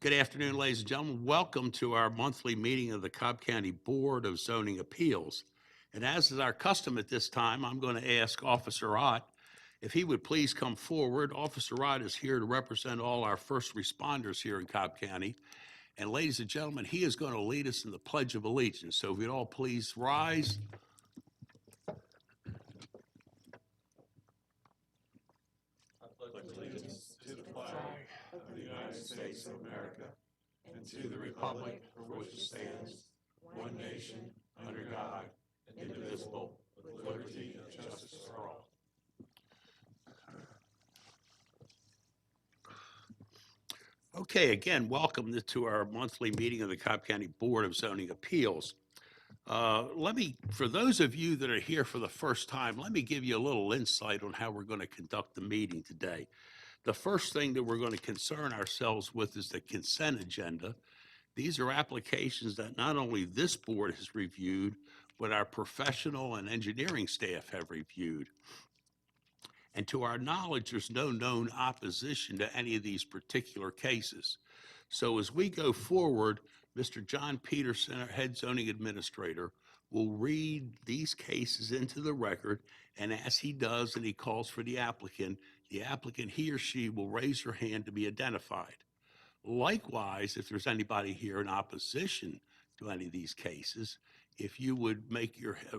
Good afternoon, ladies and gentlemen. Welcome to our monthly meeting of the Cobb County Board of Zoning Appeals. And as is our custom at this time, I'm going to ask Officer Ott if he would please come forward. Officer Ott is here to represent all our first responders here in Cobb County. And ladies and gentlemen, he is going to lead us in the Pledge of Allegiance. So if you'd all please rise. Allegiance to the flag of the United States of America and to the republic for which it stands, one nation, under God, indivisible, with liberty and justice for all. Okay, again, welcome to our monthly meeting of the Cobb County Board of Zoning Appeals. For those of you that are here for the first time, let me give you a little insight on how we're going to conduct the meeting today. The first thing that we're going to concern ourselves with is the consent agenda. These are applications that not only this board has reviewed, but our professional and engineering staff have reviewed. And to our knowledge, there's no known opposition to any of these particular cases. So as we go forward, Mr. John Peterson, our head zoning administrator, will read these cases into the record, and as he does and he calls for the applicant, he or she will raise your hand to be identified. Likewise, if there's anybody here in opposition to any of these cases, if you would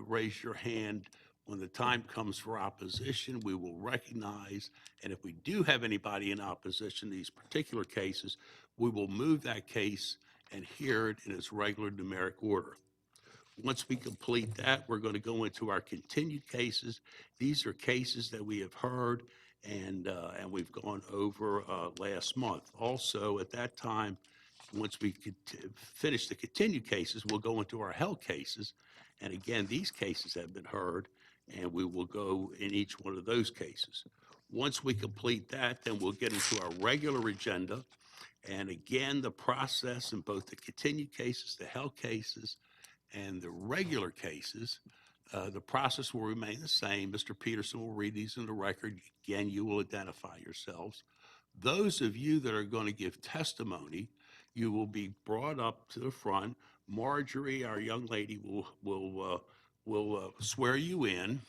raise your hand when the time comes for opposition, we will recognize, and if we do have anybody in opposition to these particular cases, we will move that case and hear it in its regular numeric order. Once we complete that, we're going to go into our continued cases. These are cases that we have heard and we've gone over last month. Also, at that time, once we finish the continued cases, we'll go into our held cases. And again, these cases have been heard, and we will go in each one of those cases. Once we complete that, then we'll get into our regular agenda. And again, the process in both the continued cases, the held cases, and the regular cases, the process will remain the same. Mr. Peterson will read these in the record. Again, you will identify yourselves. Those of you that are going to give testimony, you will be brought up to the front. Marjorie, our young lady, will swear you in.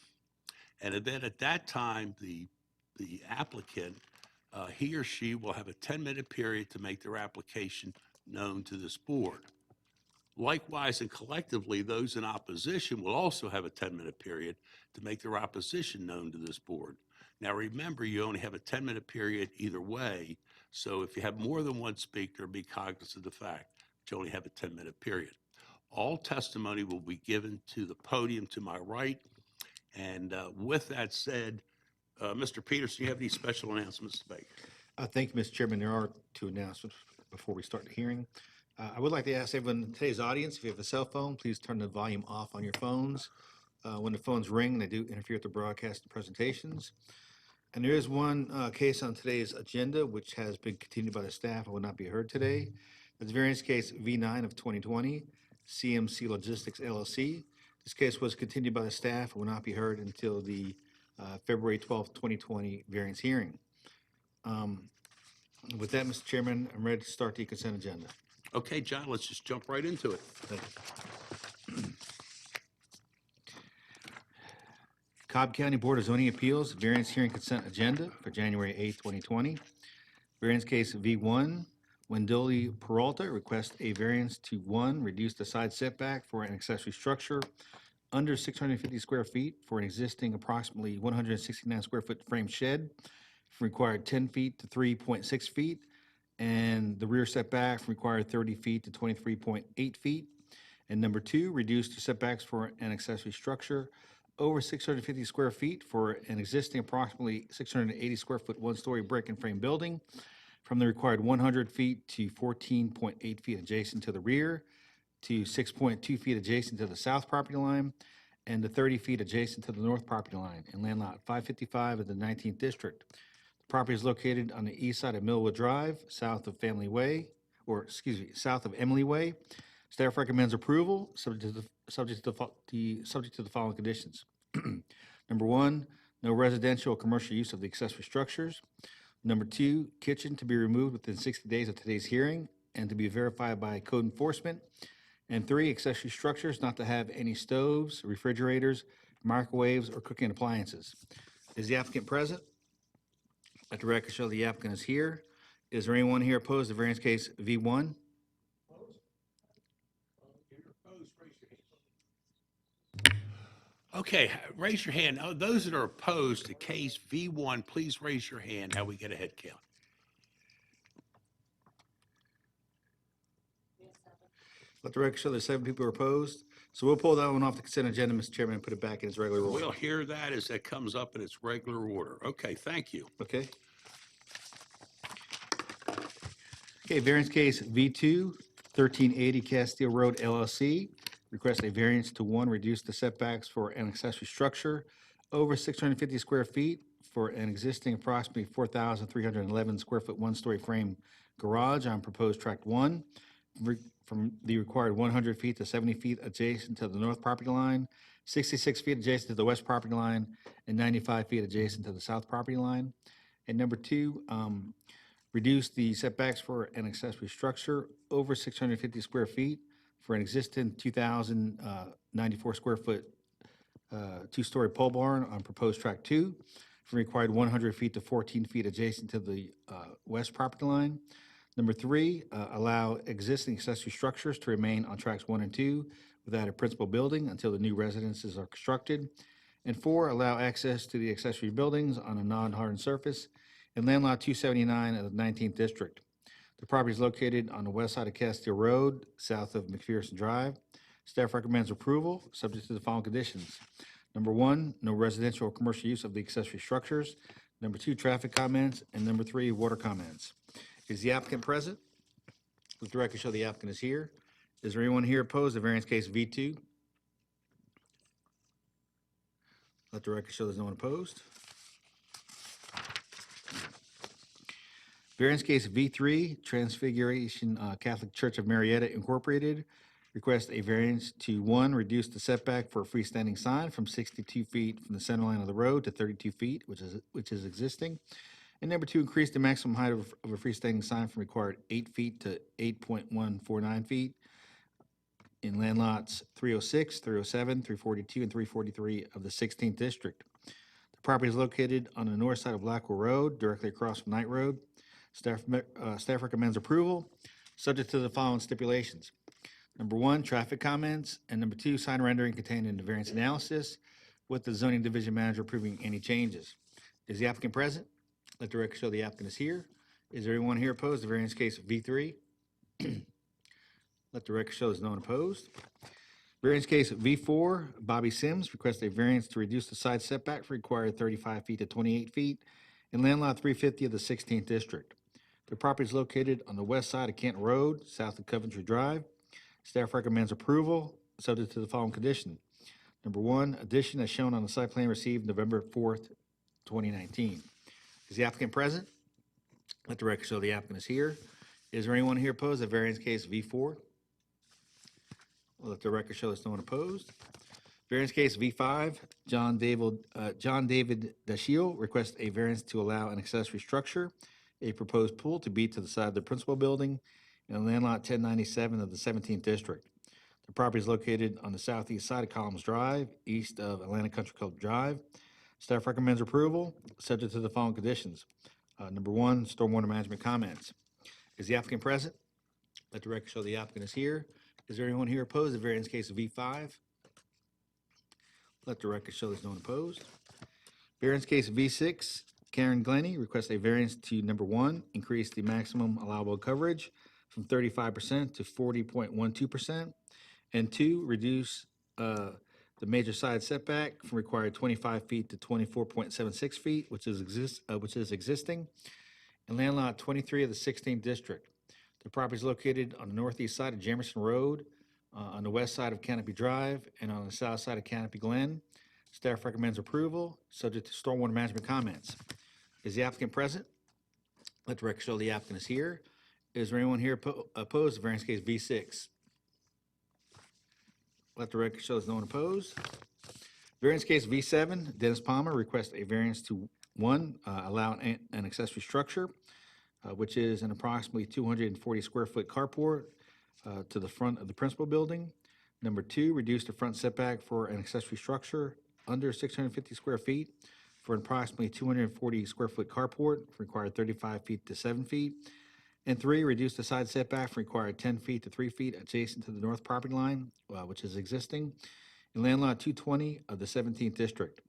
And then at that time, the applicant, he or she will have a 10-minute period to make their application known to this board. Likewise, and collectively, those in opposition will also have a 10-minute period to make their opposition known to this board. Now, remember, you only have a 10-minute period either way, so if you have more than one speaker, be cognizant of the fact that you only have a 10-minute period. All testimony will be given to the podium to my right, and with that said, Mr. Peterson, do you have any special announcements to make? Thank you, Mr. Chairman. There are two announcements before we start the hearing. I would like to ask everyone in today's audience, if you have a cell phone, please turn the volume off on your phones. When the phones ring, they do interfere with the broadcast and presentations. And there is one case on today's agenda which has been continued by the staff and will not be heard today. That's variance case V9 of 2020, CMC Logistics LLC. This case was continued by the staff and will not be heard until the February 12th, 2020 variance hearing. With that, Mr. Chairman, I'm ready to start the consent agenda. Okay, John, let's just jump right into it. Thank you. Cobb County Board of Zoning Appeals, variance hearing consent agenda for January 8th, 2020. Variance case V1, Wendoli Peralta requests a variance to 1, reduce the side setback for an accessory structure under 650 square feet for an existing approximately 169 square foot frame shed, from required 10 feet to 3.6 feet, and the rear setback from required 30 feet to 23.8 feet. And number 2, reduce the setbacks for an accessory structure over 650 square feet for an existing approximately 680 square foot one-story brick and frame building from the required 100 feet to 14.8 feet adjacent to the rear, to 6.2 feet adjacent to the south property line, and to 30 feet adjacent to the north property line in land lot 555 of the 19th District. The property is located on the east side of Millwood Drive, south of Emily Way. Staff recommends approval, subject to the following conditions. Number 1, no residential or commercial use of the accessory structures. Number 2, kitchen to be removed within 60 days of today's hearing, and to be verified by code enforcement. And 3, accessory structures not to have any stoves, refrigerators, microwaves, or cooking appliances. Is the applicant present? Let the record show the applicant is here. Is there anyone here opposed to variance case V1? Okay, raise your hand. Oh, those that are opposed to case V1, please raise your hand. How we get a head count? Let the record show there's 7 people are opposed. So we'll pull that one off the consent agenda, Mr. Chairman, and put it back in its regular We'll order. hear that as that comes up in its regular order. Okay, thank you. Okay? Okay, variance case V2, 1380 Castile Road LLC. Request a variance to 1, reduce the setbacks for an accessory structure over 650 square feet for an existing approximately 4,311 square foot one-story frame garage on proposed tract 1, from the required 100 feet to 70 feet adjacent to the north property line, 66 feet adjacent to the west property line, and 95 feet adjacent to the south property line. And number 2, reduce the setbacks for an accessory structure over 650 square feet for an existing 2,094 square foot two-story pole barn on proposed tract 2, from required 100 feet to 14 feet adjacent to the west property line. Number 3, allow existing accessory structures to remain on tracks 1 and 2 without a principal building until the new residences are constructed. And 4, allow access to the accessory buildings on a non-hardened surface in land lot 279 of the 19th District. The property is located on the west side of Castile Road, south of McPherson Drive. Staff recommends approval, subject to the following conditions. Number 1, no residential or commercial use of the accessory structures. Number 2, traffic comments. And number 3, water comments. Is the applicant present? Let the record show the applicant is here. Is there anyone here opposed to variance case V2? Let the record show there's no one opposed. Variance case V3, Transfiguration Catholic Church of Marietta Incorporated. Request a variance to 1, reduce the setback for a freestanding sign from 62 feet from the center line of the road to 32 feet, which is existing. And number 2, increase the maximum height of a freestanding sign from required 8 feet to 8.149 feet in land lots 306, 307, 342, and 343 of the 16th District. The property is located on the north side of Blackwell Road, directly across from Knight Road. Staff recommends approval, subject to the following stipulations. Number 1, traffic comments, and number 2, sign rendering contained in the variance analysis, with the zoning division manager approving any changes. Is the applicant present? Let the record show the applicant is here. Is there anyone here opposed to variance case V3? Let the record show there's no one opposed. Variance case V4, Bobby Sims requests a variance to reduce the side setback for required 35 feet to 28 feet in land lot 350 of the 16th District. The property is located on the west side of Kent Road, south of Coventry Drive. Staff recommends approval, subject to the following condition. Number 1, addition as shown on the site plan received November 4th, 2019. Is the applicant present? Let the record show the applicant is here. Is there anyone here opposed to variance case V4? Let the record show there's no one opposed. Variance case V5, John David Dashiel requests a variance to allow an accessory structure, a proposed pool to be to the side of the principal building in land lot 1097 of the 17th District. The property is located on the southeast side of Collins Drive, east of Atlantic Country Club Drive. Staff recommends approval, subject to the following conditions. Number 1, stormwater management comments. Is the applicant present? Let the record show the applicant is here. Is there anyone here opposed to variance case V5? Let the record show there's no one opposed. Variance case V6, Karen Glennie requests a variance to number 1, increase the maximum allowable coverage from 35% to 40.12%, and 2, reduce the major side setback from required 25 feet to 24.76 feet, which is existing, in land lot 23 of the 16th District. The property is located on the northeast side of Jamerson Road, on the west side of Canopy Drive, and on the south side of Canopy Glen. Staff recommends approval, subject to stormwater management comments. Is the applicant present? Let the record show the applicant is here. Is there anyone here opposed to variance case V6? Let the record show there's no one opposed. Variance case V7, Dennis Palmer requests a variance to 1, allow an accessory structure which is an approximately 240 square foot carport to the front of the principal building. Number 2, reduce the front setback for an accessory structure under 650 square feet for an approximately 240 square foot carport required 35 feet to 7 feet. And 3, reduce the side setback from required 10 feet to 3 feet adjacent to the north property line, which is existing, in land lot 220 of the 17th District.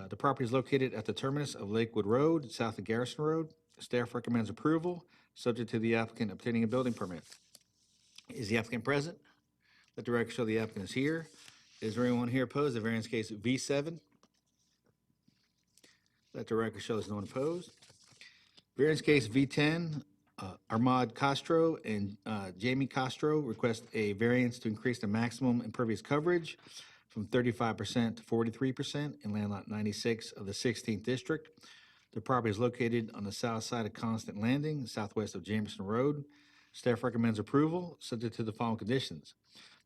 The property is located at the terminus of Lakewood Road, south of Garrison Road. Staff recommends approval, subject to the applicant obtaining a building permit. Is the applicant present? Let the record show the applicant is here. Is there anyone here opposed to variance case V7? Let the record show there's no one opposed. Variance case V10, Armand Castro and Jamie Castro request a variance to increase the maximum impervious coverage from 35% to 43% in land lot 96 of the 16th District. The property is located on the south side of Constant Landing, southwest of Jameson Road. Staff recommends approval, subject to the following conditions.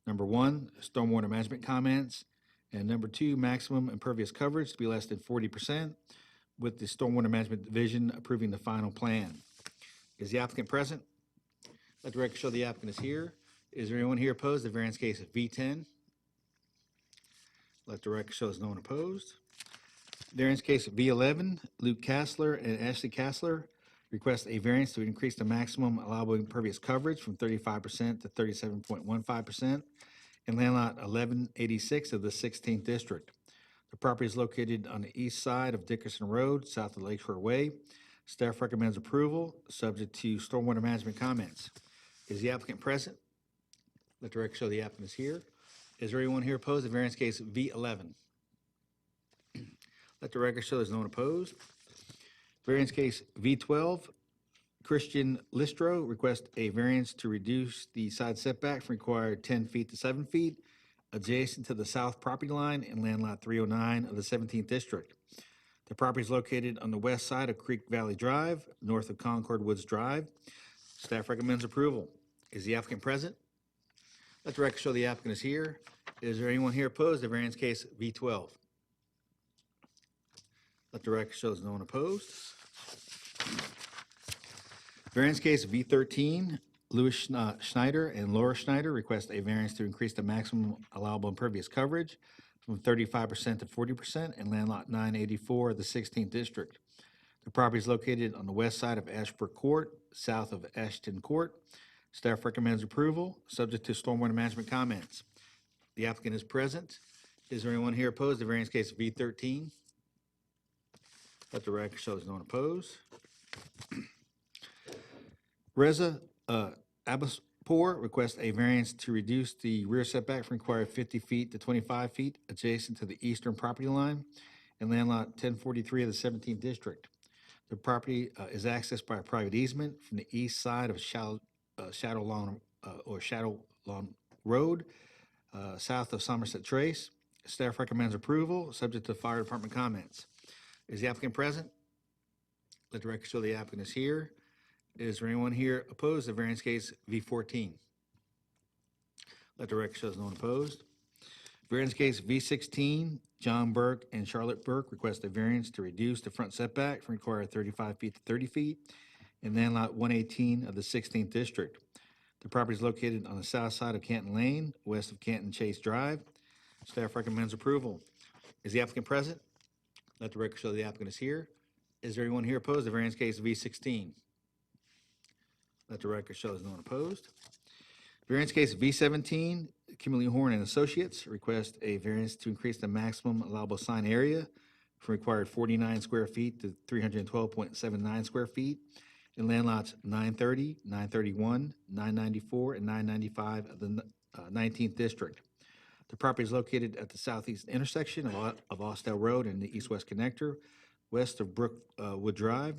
Number 1, stormwater management comments, and number 2, maximum impervious coverage to be less than 40%, with the Stormwater Management Division approving the final plan. Is the applicant present? Let the record show the applicant is here. Is there anyone here opposed to variance case V10? Let the record show there's no one opposed. Variance case V11, Luke Kassler and Ashley Kassler request a variance to increase the maximum allowable impervious coverage from 35% to 37.15% in land lot 1186 of the 16th District. The property is located on the east side of Dickerson Road, south of Lakeshore Way. Staff recommends approval, subject to stormwater management comments. Is the applicant present? Let the record show the applicant is here. Is there anyone here opposed to variance case V11? Let the record show there's no one opposed. Variance case V12, Christian Listro requests a variance to reduce the side setback from required 10 feet to 7 feet adjacent to the south property line in land lot 309 of the 17th District. The property is located on the west side of Creek Valley Drive, north of Concord Woods Drive. Staff recommends approval. Is the applicant present? Let the record show the applicant is here. Is there anyone here opposed to variance case V12? Let the record show there's no one opposed. Variance case V13, Louis Schneider and Laura Schneider request a variance to increase the maximum allowable impervious coverage from 35% to 40% in land lot 984 of the 16th District. The property is located on the west side of Ashbrook Court, south of Ashton Court. Staff recommends approval, subject to stormwater management comments. The applicant is present. Is there anyone here opposed to variance case V13? Let the record show there's no one opposed. Reza Abbaspour requests a variance to reduce the rear setback from required 50 feet to 25 feet adjacent to the eastern property line in land lot 1043 of the 17th District. The property is accessed by a private easement from the east side of Shadow Lawn Road, south of Somerset Trace. Staff recommends approval, subject to fire department comments. Is the applicant present? Let the record show the applicant is here. Is there anyone here opposed to variance case V14? Let the record show there's no one opposed. Variance case V16, John Burke and Charlotte Burke request a variance to reduce the front setback from required 35 feet to 30 feet in land lot 118 of the 16th District. The property is located on the south side of Canton Lane, west of Canton Chase Drive. Staff recommends approval. Is the applicant present? Let the record show the applicant is here. Is there anyone here opposed to variance case V16? Let the record show there's no one opposed. Variance case V17, Kimberly Horn and Associates request a variance to increase the maximum allowable sign area from required 49 square feet to 312.79 square feet in land lots 930, 931, 994, and 995 of the 19th District. The property is located at the southeast intersection of Austell Road and the east-west connector, west of Brookwood Drive.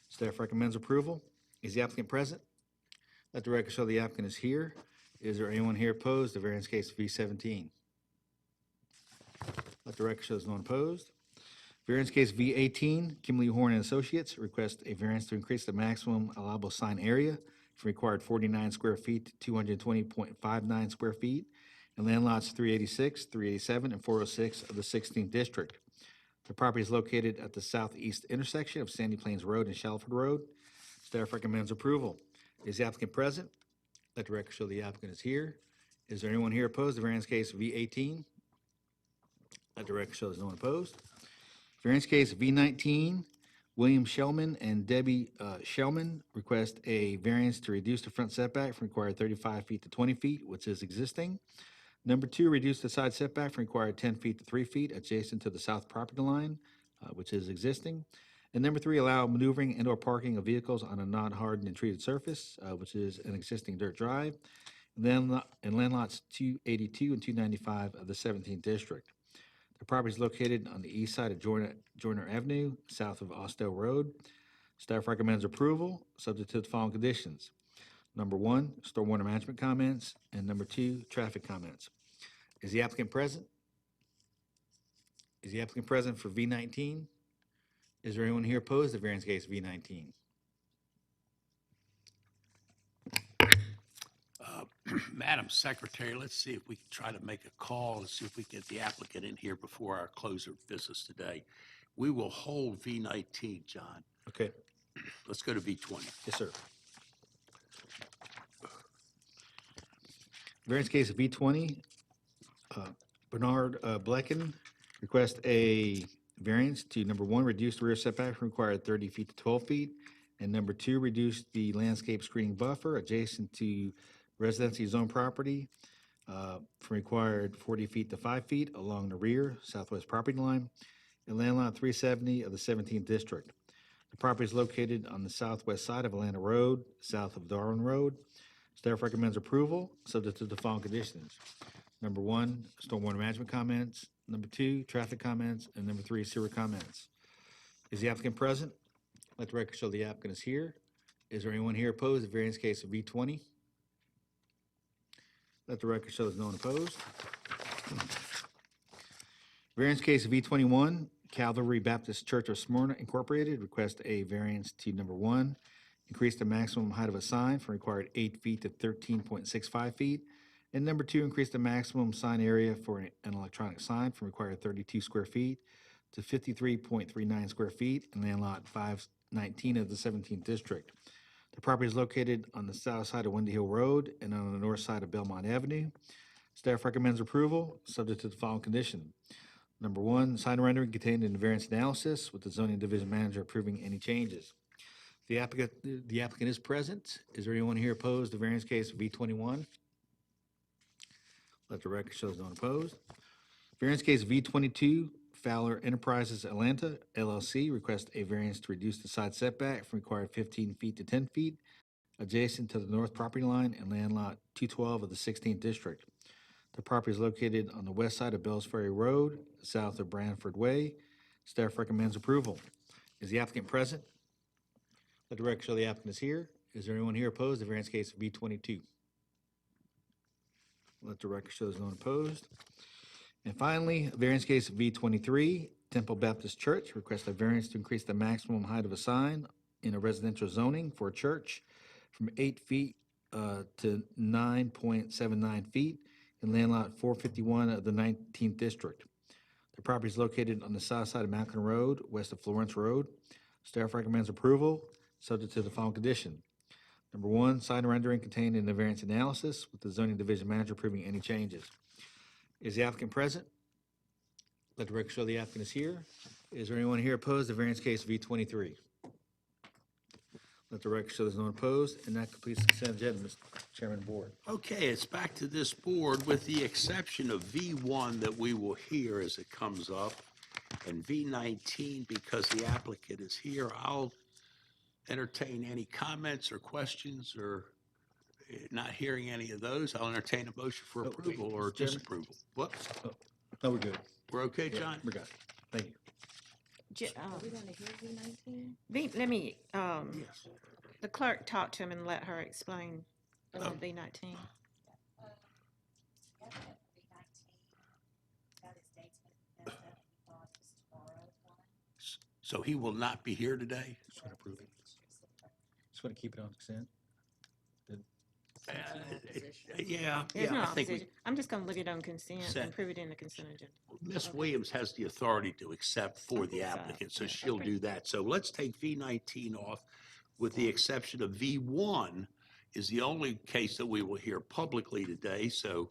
Staff recommends approval. Is the applicant present? Let the record show the applicant is here. Is there anyone here opposed to variance case V17? Let the record show there's no one opposed. Variance case V18, Kimberly Horn and Associates request a variance to increase the maximum allowable sign area from required 49 square feet to 220.59 square feet in land lots 386, 387, and 406 of the 16th District. The property is located at the southeast intersection of Sandy Plains Road and Shalford Road. Staff recommends approval. Is the applicant present? Let the record show the applicant is here. Is there anyone here opposed to variance case V18? Let the record show there's no one opposed. Variance case V19, William Shellman and Debbie Shellman request a variance to reduce the front setback from required 35 feet to 20 feet, which is existing. Number 2, reduce the side setback from required 10 feet to 3 feet adjacent to the south property line, which is existing. And number 3, allow maneuvering and/or parking of vehicles on a non-hardened and treated surface, which is an existing dirt drive, and then in land lots 282 and 295 of the 17th district. The property is located on the east side of Joyner Avenue, south of Austell Road. Staff recommends approval, subject to the following conditions. Number 1, stormwater management comments, and number 2, traffic comments. Is the applicant present? Is the applicant present for V19? Is there anyone here opposed to variance case V19? Madam Secretary, let's see if we can try to make a call and see if we can get the applicant in here before our close of business today. We will hold V19, John. Okay. Let's go to V20. Yes, sir. Variance case V20, Bernard Blecken request a variance to, number 1, reduce the rear setback from required 30 feet to 12 feet, and number 2, reduce the landscape screening buffer adjacent to residency zone property from required 40 feet to 5 feet along the rear southwest property line in land lot 370 of the 17th district. The property is located on the southwest side of Atlanta Road, south of Darwin Road. Staff recommends approval, subject to the following conditions. Number 1, stormwater management comments. Number 2, traffic comments. And number 3, sewer comments. Is the applicant present? Let the record show the applicant is here. Is there anyone here opposed to variance case of V20? Let the record show there's no one opposed. Variance case of V21, Calvary Baptist Church of Smyrna Incorporated request a variance to, number 1, increase the maximum height of a sign from required 8 feet to 13.65 feet. And number 2, increase the maximum sign area for an electronic sign from required 32 square feet to 53.39 square feet in land lot 519 of the 17th district. The property is located on the south side of Windy Hill Road and on the north side of Belmont Avenue. Staff recommends approval, subject to the following condition. Number 1, sign rendering contained in the variance analysis, with the zoning division manager approving any changes. The applicant is present. Is there anyone here opposed to variance case V21? Let the record show no one opposed. Variance case V22, Fowler Enterprises Atlanta LLC request a variance to reduce the side setback from required 15 feet to 10 feet adjacent to the north property line and land lot 212 of the 16th district. The property is located on the west side of Bells Ferry Road, south of Branford Way. Staff recommends approval. Is the applicant present? Let the record show the applicant is here. Is there anyone here opposed to variance case V22? Let the record show there's no one opposed. And finally, variance case V23, Temple Baptist Church requests a variance to increase the maximum height of a sign in a residential zoning for a church from 8 feet to 9.79 feet in land lot 451 of the 19th district. The property is located on the south side of Malcolm Road, west of Florence Road. Staff recommends approval, subject to the following condition. Number 1, sign rendering contained in the variance analysis, with the zoning division manager approving any changes. Is the applicant present? Let the record show the applicant is here. Is there anyone here opposed to variance case V23? Let the record show there's no one opposed, and that completes the consent agenda, Mr. Chairman of the Board. Okay, it's back to this board with the exception of V1 that we will hear as it comes up, and V19, because the applicant is here, I'll entertain any comments or questions, or not hearing any of those, I'll entertain a motion for approval or Mr. Chairman? disapproval. What? No, we're good. We're okay, Yeah, John? we're good. Thank you. Are we gonna hear V19? Let me, Yes. the clerk talk to him and let her explain V19. So he will not be here today? Just want to approve it. Just want to keep it on consent. Yeah, There's no I think opposition. I'm just gonna look it on consent Consent. and prove it in the consent agenda. Ms. Williams has the authority to accept for the Okay, so, applicant, so yeah, she'll okay. do that. So let's take V19 off. with the exception of V1, is the only case that we will hear publicly today. So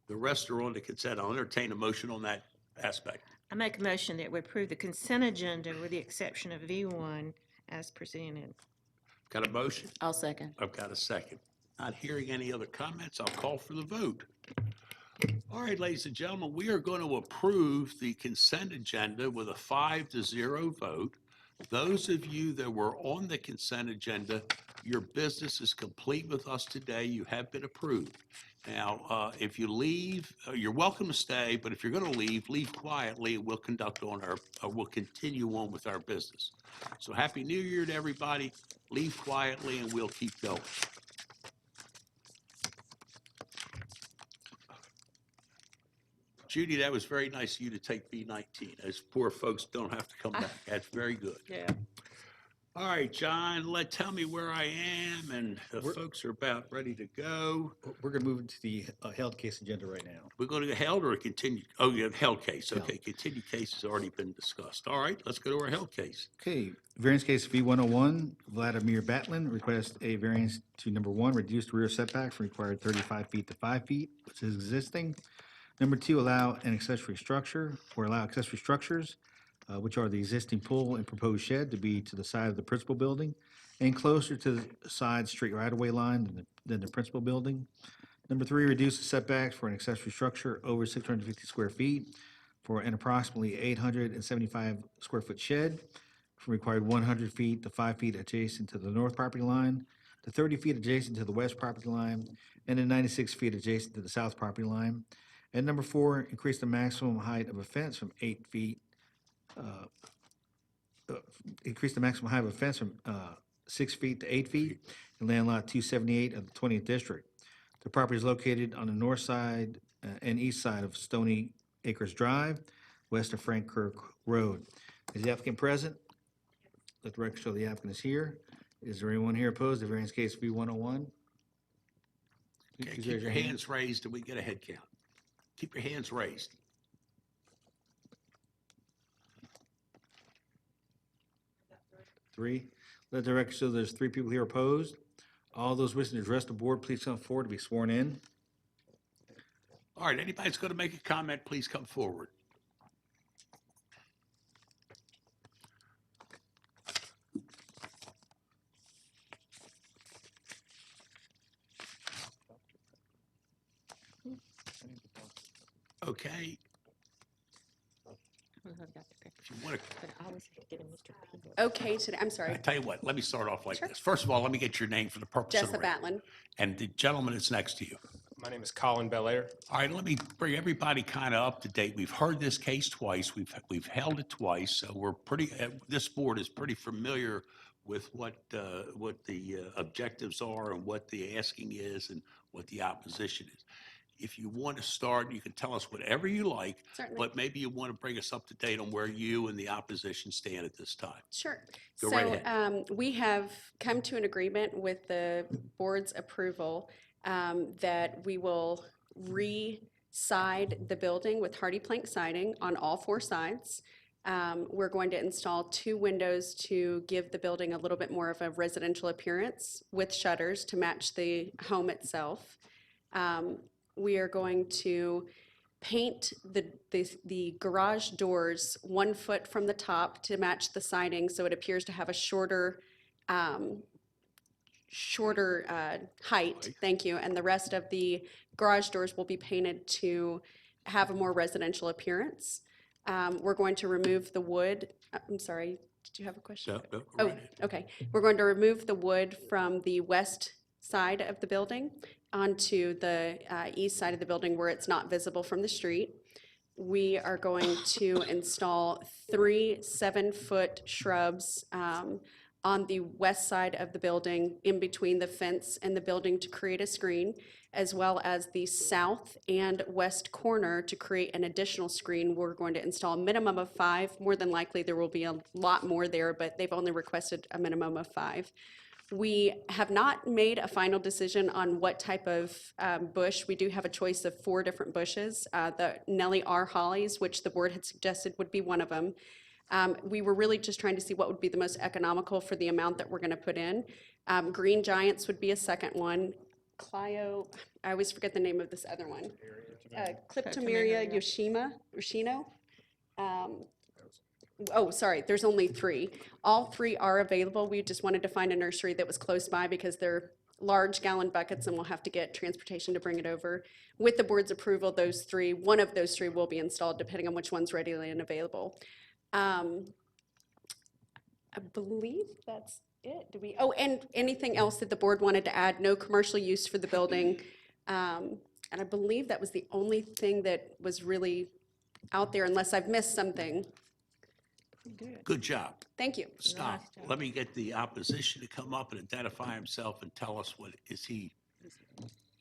the rest are on the consent. I'll entertain a motion on that aspect. I make a motion that we approve the consent agenda with the exception of V1 as presented. Got a motion? I'll second. I've got a second. Not hearing any other comments, I'll call for the vote. All right, ladies and gentlemen, we are going to approve the consent agenda with a 5-0 vote. Those of you that were on the consent agenda, your business is complete with us today. You have been approved. Now, if you leave, you're welcome to stay, but if you're going to leave quietly, and we'll we'll continue on with our business. So Happy New Year to everybody. Leave quietly, and we'll keep going. Judy, that was very nice of you to take B19. Those poor folks don't have to come back. That's very good. Yeah. All right, John, tell me where I am, and the folks are about ready to go. We're going to move into the held case agenda right now. We're going to get held or a continued? Oh, you have held case. Held. Okay, continued case has already been discussed. All right, let's go to our held case. Okay, variance case V101, Vladimir Batlin requests a variance to number 1, reduce the rear setback from required 35 feet to 5 feet, which is existing. Number 2, allow an accessory structure or allow accessory structures, which are the existing pool and proposed shed, to be to the side of the principal building and closer to the side street right-of-way line than the principal building. Number 3, reduce the setbacks for an accessory structure over 650 square feet for an approximately 875 square foot shed from required 100 feet to 5 feet adjacent to the north property line, to 30 feet adjacent to the west property line, and then 96 feet adjacent to the south property line. And number 4, increase the maximum height of a fence from 8 feet, increase the maximum height of a fence from 6 feet to 8 feet in land lot 278 of the 20th district. The property is located on the north side and east side of Stony Acres Drive, west of Frank Kirk Road. Is the applicant present? Let the record show the applicant is here. Is there anyone here opposed to variance case V101? Okay, Please keep raise your hands raised and we get a head count. Keep your hands raised. Three. Let the record show there's 3 people here opposed. All those wishing to address the board, please come forward to be sworn in. All right, anybody that's going to make a comment, please come forward. Okay, if you want to, Okay, today, I'm I sorry, tell you what, let me start off like Sure. this. First of all, let me get your name for the purpose of the Jessa record. Batlin. And the gentleman that's next to you. My name is Colin Belair. All right, let me bring everybody kind of up to date. We've heard this case twice. We've held it twice, so we're pretty. This board is pretty familiar with what the objectives are and what the asking is and what the opposition is. If you want to start, you can tell us whatever you like, Certainly. but maybe you want to bring us up to date on where you and the opposition stand at this time. Sure. Go right So ahead. we have come to an agreement with the board's approval that we will re-side the building with hardy plank siding on all 4 sides. We're going to install 2 windows to give the building a little bit more of a residential appearance with shutters to match the home itself. We are going to paint the garage doors 1 foot from the top to match the siding, so it appears to have a shorter height. Thank you. And the rest of the garage doors will be painted to have a more residential appearance. We're going to remove the wood. I'm sorry, did you have a question? So, Oh, right ahead. okay. We're going to remove the wood from the west side of the building onto the east side of the building where it's not visible from the street. We are going to install 3 7-foot shrubs on the west side of the building in between the fence and the building to create a screen, as well as the south and west corner to create an additional screen. We're going to install a minimum of 5. More than likely, there will be a lot more there, but they've only requested a minimum of 5. We have not made a final decision on what type of bush. We do have a choice of 4 different bushes. The Nellie R. hollies, which the board had suggested would be one of them. We were really just trying to see what would be the most economical for the amount that we're going to put in. Green Giants would be a second one. Clio, I always forget the name of this other one. Cryptomeria Yoshino. Oh, sorry, there's only 3. All 3 are available. We just wanted to find a nursery that was close by because they're large gallon buckets and we'll have to get transportation to bring it over. With the board's approval, one of those 3 will be installed depending on which one's ready and available. I believe that's it. And anything else that the board wanted to add? No commercial use for the building. And I believe that was the only thing that was really out there unless I've missed something. Good job. Thank you. Stop. Nice job. Let me get the opposition to come up and identify himself and tell us what is he.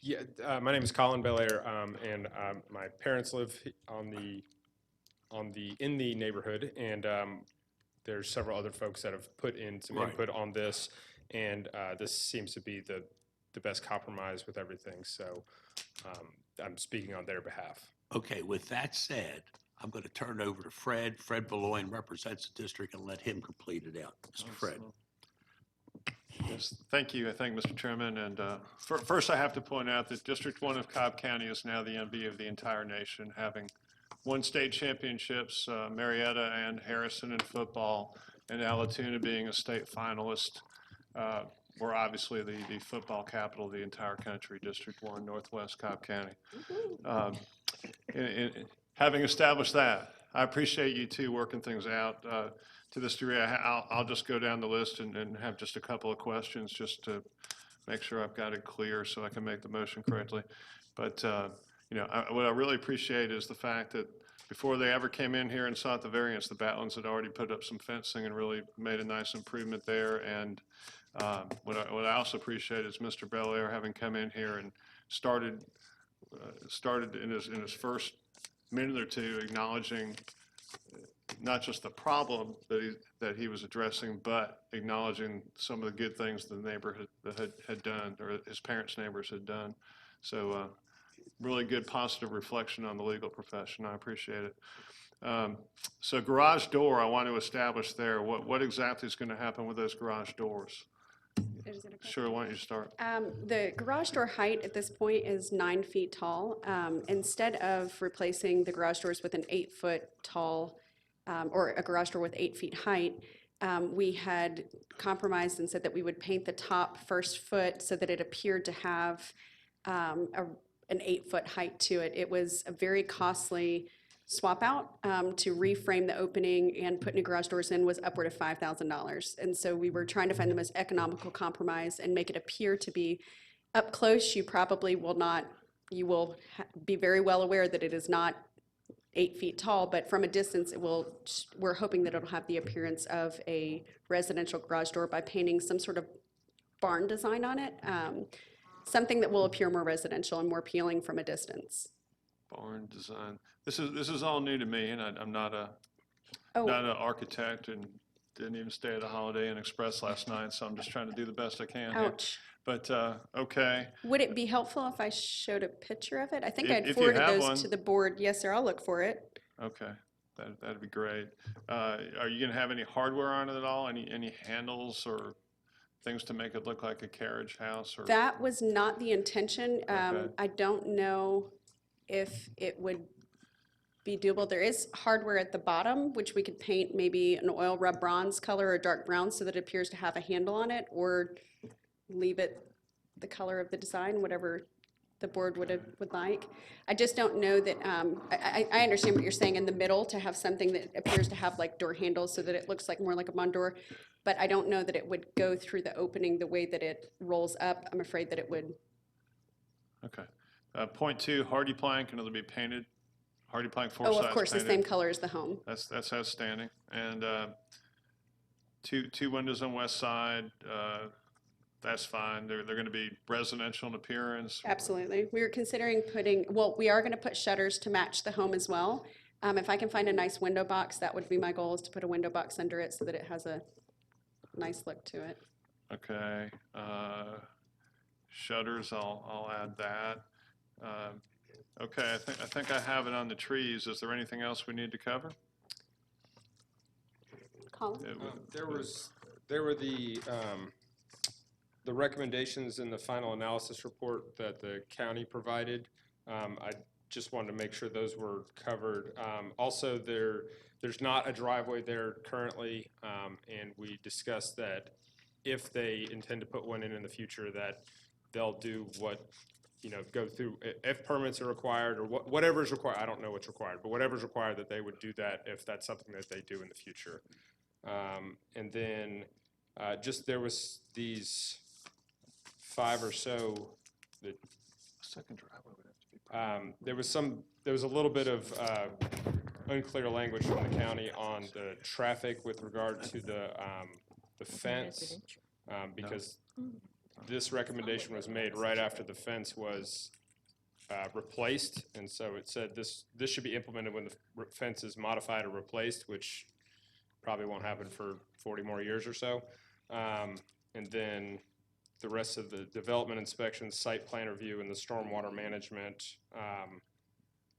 Yeah, my name is Colin Belair, and my parents live in the neighborhood, and there's several other folks that have put in some Right. input on this, and this seems to be the best compromise with everything. So I'm speaking on their behalf. Okay, with that said, I'm going to turn it over to Fred. Fred Beloin represents the district and let him complete it out. Mr. Fred. Yes, thank you. I thank Mr. Chairman. And first, I have to point out that District 1 of Cobb County is now the envy of the entire nation, having won state championships, Marietta and Harrison in football, and Alatoona being a state finalist. We're obviously the football capital of the entire country, District 1, Northwest Cobb County. Having established that, I appreciate you two working things out. To this degree, I'll just go down the list and have just a couple of questions just to make sure I've got it clear so I can make the motion correctly. But what I really appreciate is the fact that before they ever came in here and sought the variance, the Batlins had already put up some fencing and really made a nice improvement there. And what I also appreciate is Mr. Belair having come in here and started in his first minute or two acknowledging not just the problem that he was addressing, but acknowledging some of the good things the neighborhood had done, or his parents' neighbors had done. So really good positive reflection on the legal profession. I appreciate it. So garage door, I want to establish there. What exactly is going to happen with those garage doors? Is it okay? Sure, why don't you start? The garage door height at this point is 9 feet tall. Instead of replacing the garage doors with an 8-foot tall, or a garage door with 8 feet height, we had compromised and said that we would paint the top first foot so that it appeared to have an 8-foot height to it. It was a very costly swap out to reframe the opening and put new garage doors in was upward of $5,000. And so we were trying to find the most economical compromise and make it appear to be up close. You probably will not, you will be very well aware that it is not 8 feet tall, but from a distance, we're hoping that it'll have the appearance of a residential garage door by painting some sort of barn design on it. Something that will appear more residential and more appealing from a distance. Barn design. This is all new to me, and I'm not an architect, and didn't even stay at a Holiday Inn Express last night, so I'm just trying to do the best I can here. Ouch. But okay. Would it be helpful if I showed a picture of it? I think If I'd you forwarded have those one. to the board. Yes, sir, I'll look for it. Okay, that'd be great. Are you going to have any hardware on it at all? Any handles or things to make it look like a carriage house? Or That was not the intention. Okay. I don't know if it would be doable. There is hardware at the bottom, which we could paint maybe an oil rub bronze color or dark brown so that it appears to have a handle on it, or leave it the color of the design, whatever the board would like. I just don't know that, I understand what you're saying in the middle, to have something that appears to have like door handles so that it looks like more like a barn door, but I don't know that it would go through the opening the way that it rolls up. I'm afraid that it would. Okay. Point 2, hardy plank, and it'll be painted. Hardy plank 4 sides Oh, of course, the painted. same color as the home. That's outstanding. And two windows on west side. That's fine. They're going to be residential in appearance. Absolutely. We were considering we are going to put shutters to match the home as well. If I can find a nice window box, that would be my goal, is to put a window box under it so that it has a nice look to it. Okay. Shutters, I'll add that. Okay, I think I have it on the trees. Is there anything else we need to cover? Colin? There were the recommendations in the final analysis report that the county provided. I just wanted to make sure those were covered. Also, there's not a driveway there currently, and we discussed that if they intend to put one in the future, that they'll do what, go through, if permits are required or whatever's required, I don't know what's required, but whatever's required, that they would do that if that's something that they do in the future. And then just there was these 5 or so that Second driveway would have to be. there was a little bit of unclear language from the county on the traffic with regard to the fence, because this recommendation was made right after the fence was replaced, and so it said this should be implemented when the fence is modified or replaced, which probably won't happen for 40 more years or so. And then the rest of the development inspections, site plan review, and the stormwater management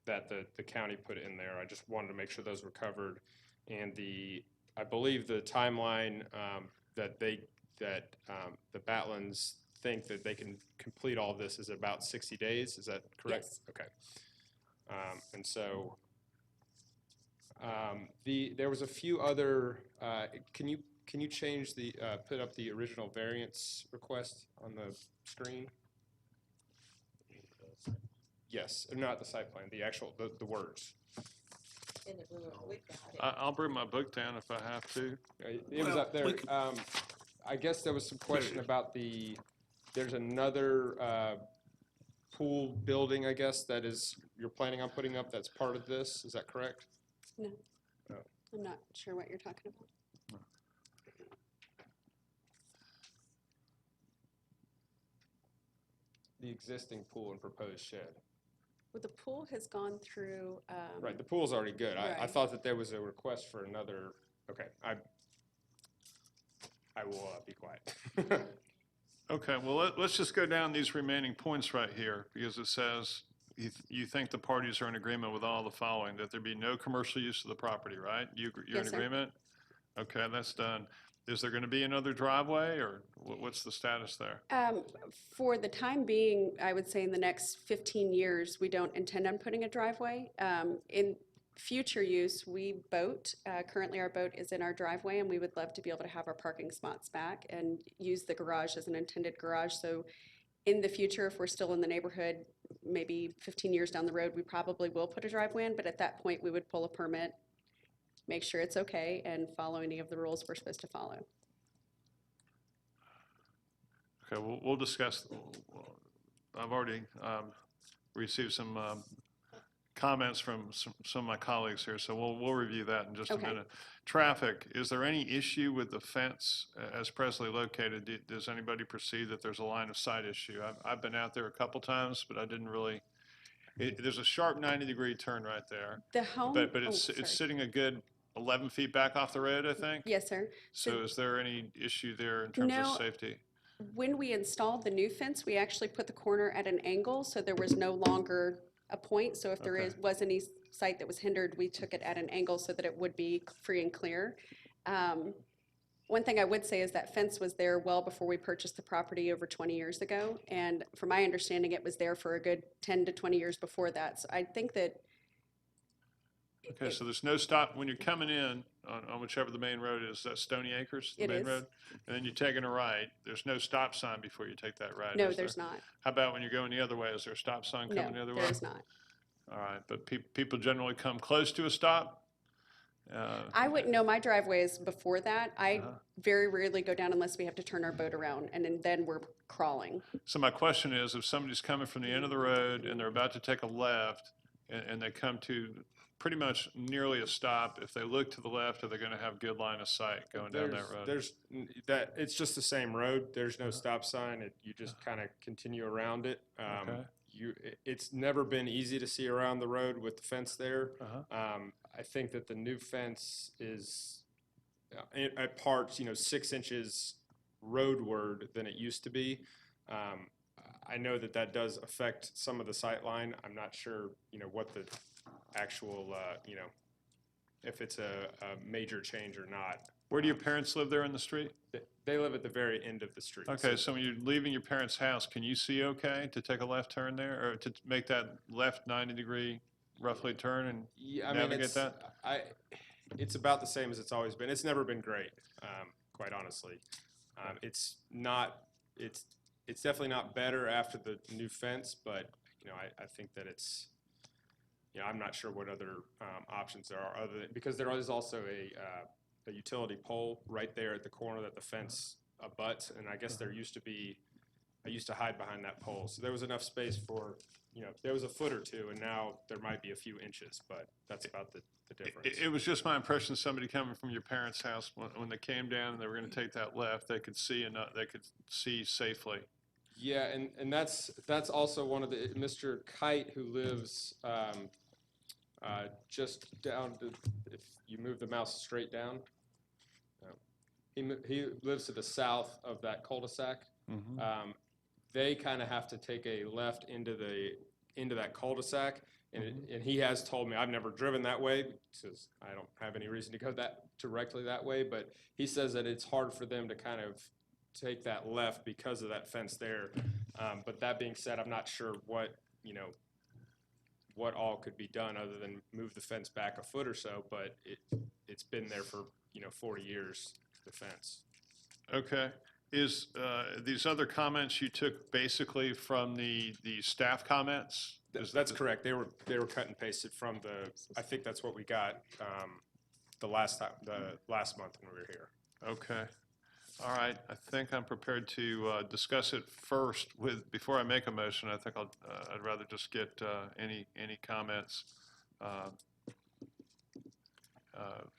that the county put in there. I just wanted to make sure those were covered. And I believe the timeline that the Batlins think that they can complete all of this is about 60 days. Is that correct? Yes. Okay. And so there was a few other, can you change put up the original variance request on the screen? Yes, not the site plan, the actual, the words. I'll bring my book down if I have to. It was Well, up there. we could- I guess there was some question about there's another pool building, I guess, you're planning on putting up that's part of this, is that correct? No. Oh. I'm not sure what you're talking about. The existing pool and proposed shed. Well, the pool has gone through. Right, the pool's already good. I Right. thought that there was a request for another, okay, I will be quiet. Okay, well, let's just go down these remaining points right here, because it says you think the parties are in agreement with all the following, that there be no commercial use of the property, right? You're in Yes, sir. agreement? Okay, that's done. Is there going to be another driveway, or what's the status there? For the time being, I would say in the next 15 years, we don't intend on putting a driveway. In future use, we boat. Currently, our boat is in our driveway, and we would love to be able to have our parking spots back and use the garage as an intended garage. So in the future, if we're still in the neighborhood, maybe 15 years down the road, we probably will put a driveway in, but at that point, we would pull a permit, make sure it's okay, and follow any of the rules we're supposed to follow. Okay, we'll discuss. I've already received some comments from some of my colleagues here, so we'll review that in just a Okay. minute. Traffic, is there any issue with the fence as presently located? Does anybody perceive that there's a line of sight issue? I've been out there a couple times, but I didn't really, there's a sharp 90-degree turn right there. The home. But oh, it's sorry. sitting a good 11 feet back off the road, I think? Yes, sir. So is there any issue there in terms of No. safety? When we installed the new fence, we actually put the corner at an angle, so there was no longer a point. So if there Okay. was any site that was hindered, we took it at an angle so that it would be free and clear. One thing I would say is that fence was there well before we purchased the property over 20 years ago. And from my understanding, it was there for a good 10 to 20 years before that. So I think that. Okay, so there's no stop, when you're coming in on whichever the main road is, that's Stony Acres, the It main is. road? And then you're taking a right, there's no stop sign before you take that right, No, is there? there's not. How about when you're going the other way, is there a stop sign No, coming the other way? there is not. All right, but people generally come close to a stop? I wouldn't know, my driveway is before that. I Uh-huh. very rarely go down unless we have to turn our boat around, and then we're crawling. So my question is, if somebody's coming from the end of the road and they're about to take a left, and they come to pretty much nearly a stop, if they look to the left, are they going to have good line of sight going down that road? It's just the same road. There's no stop sign. You just kind of continue around it. Okay. It's never been easy to see around the road with the fence there. Uh-huh. I think that the new fence is at parts, 6 inches roadward than it used to be. I know that does affect some of the sight line. I'm not sure, what the actual, if it's a major change or not. Where do your parents live there in the street? They live at the very end of the street. Okay, so when you're leaving your parents' house, can you see okay to take a left turn there, or to make that left 90-degree roughly turn and Yeah, I mean, navigate that? it's about the same as it's always been. It's never been great, quite honestly. It's definitely not better after the new fence, but, you know, I think that it's, you know, I'm not sure what other options there are other than, because there is also a utility pole right there at the corner that the fence abuts, and I guess there used to be, I used to hide behind that pole, so there was enough space for, you know, there was a foot or two, and now there might be a few inches, but that's about the difference. It was just my impression, somebody coming from your parents' house, when they came down and they were gonna take that left, they could see enough, they could see safely. Yeah, and that's also one of the, Mr. Kite, who lives just down to, if you move the mouse straight down, he lives to the south of that cul-de-sac. They kind of have to take a left into that cul-de-sac, and he has told me, I've never driven that way, because I don't have any reason to go directly that way, but he says that it's hard for them to kind of take that left because of that fence there. But that being said, I'm not sure what, you know, what all could be done other than move the fence back a foot or so, but it's been there for, you know, 40 years, the fence. Okay. Is, these other comments you took basically from the staff comments? That's correct. They were cut and pasted from I think that's what we got the last month when we were here. Okay. All right. I think I'm prepared to discuss it first before I make a motion. I think I'd rather just get any comments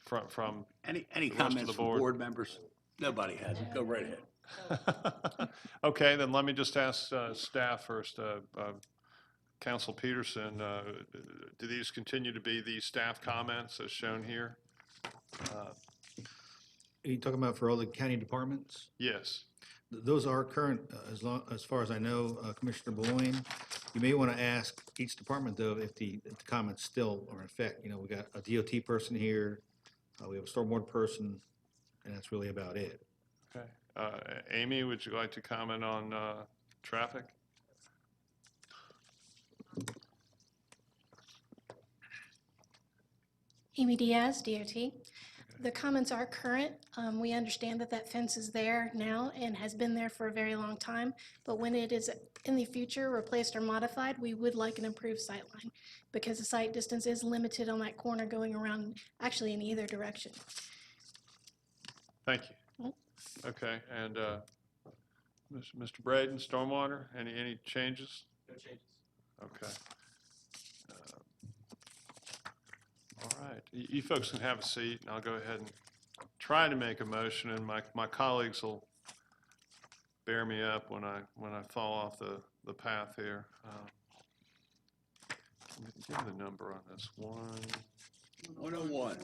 from Any rest of comments the from board? board members? Nobody has it. Go right ahead. Okay, then let me just ask staff first. Council Peterson, do these continue to be the staff comments as shown here? Are you talking about for all the county departments? Yes. Those are current, as far as I know, Commissioner Boulogne. You may want to ask each department, though, if the comments still are in effect. You know, we got a DOT person here, we have a stormwater person, and that's really about it. Okay. Amy, would you like to comment on traffic? Amy Diaz, DOT. The comments are current. We understand that that fence is there now and has been there for a very long time, but when it is in the future replaced or modified, we would like an improved sightline because the sight distance is limited on that corner going around, actually in either direction. Thank you. Okay, and Mr. Braden, stormwater, any changes? No changes. Okay. All right, you folks can have a seat, and I'll go ahead and try to make a motion, and my colleagues will bear me up when I fall off the path here. Give me the number on this. 101.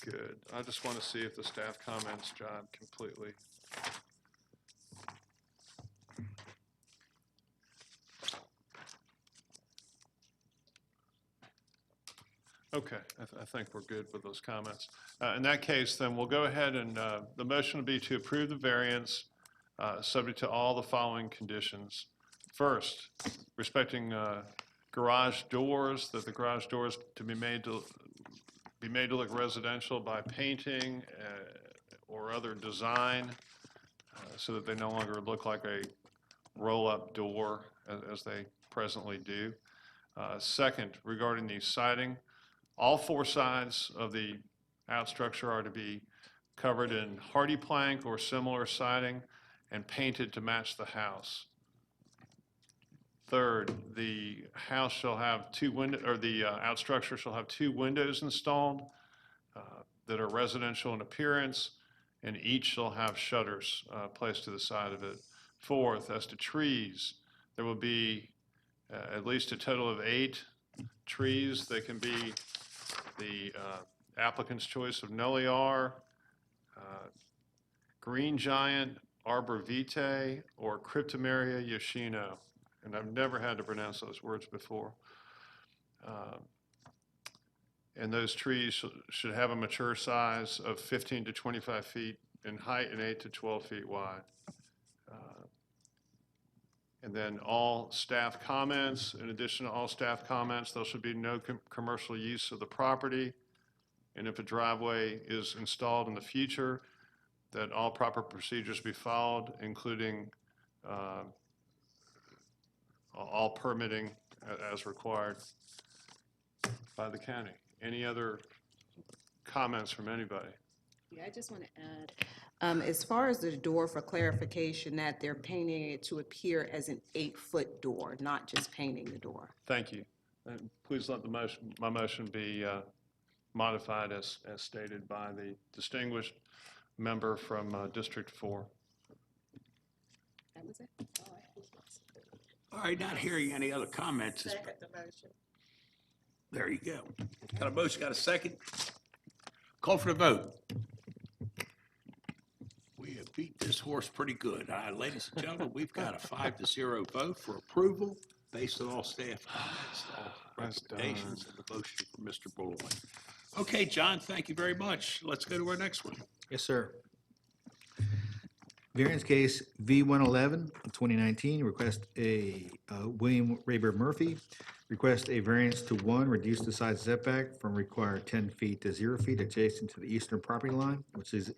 Good. I just want to see if the staff comments jibe completely. Okay, I think we're good with those comments. In that case, then we'll go ahead and the motion will be to approve the variance subject to all the following conditions. First, respecting garage doors, that the garage doors to be made to look residential by painting or other design so that they no longer look like a roll-up door as they presently do. Second, regarding the siding, all four sides of the outstructure are to be covered in hardy plank or similar siding and painted to match the house. Third, the house shall have the outstructure shall have 2 windows installed that are residential in appearance, and each shall have shutters placed to the side of it. Fourth, as to trees, there will be at least a total of 8 trees. They can be the applicant's choice of Noliar, Green Giant, Arbor Vitae, or Cryptomeria yoshino. And I've never had to pronounce those words before. And those trees should have a mature size of 15 to 25 feet in height and 8 to 12 feet wide. And then all staff comments, in addition to all staff comments, there should be no commercial use of the property. And if a driveway is installed in the future, that all proper procedures be followed, including all permitting as required by the county. Any other comments from anybody? Yeah, I just want to add, as far as the door, for clarification, that they're painting it to appear as an 8-foot door, not just painting the door. Thank you. And please let my motion be modified as stated by the distinguished member from District 4. That was it? All right, not hearing any other comments. There you go. Got a motion, got a second? Call for the vote. We have beat this horse pretty good. Ladies and gentlemen, we've got a 5-0 vote for approval based on all staff comments, all recommendations, and the motion from Mr. Bullard. Okay, John, thank you very much. Let's go to our next one. Yes, sir. Variance case V111 of 2019, request a, William Rayburn Murphy, request a variance to 1, reduce the side setback from required 10 feet to 0 feet adjacent to the eastern property line, which is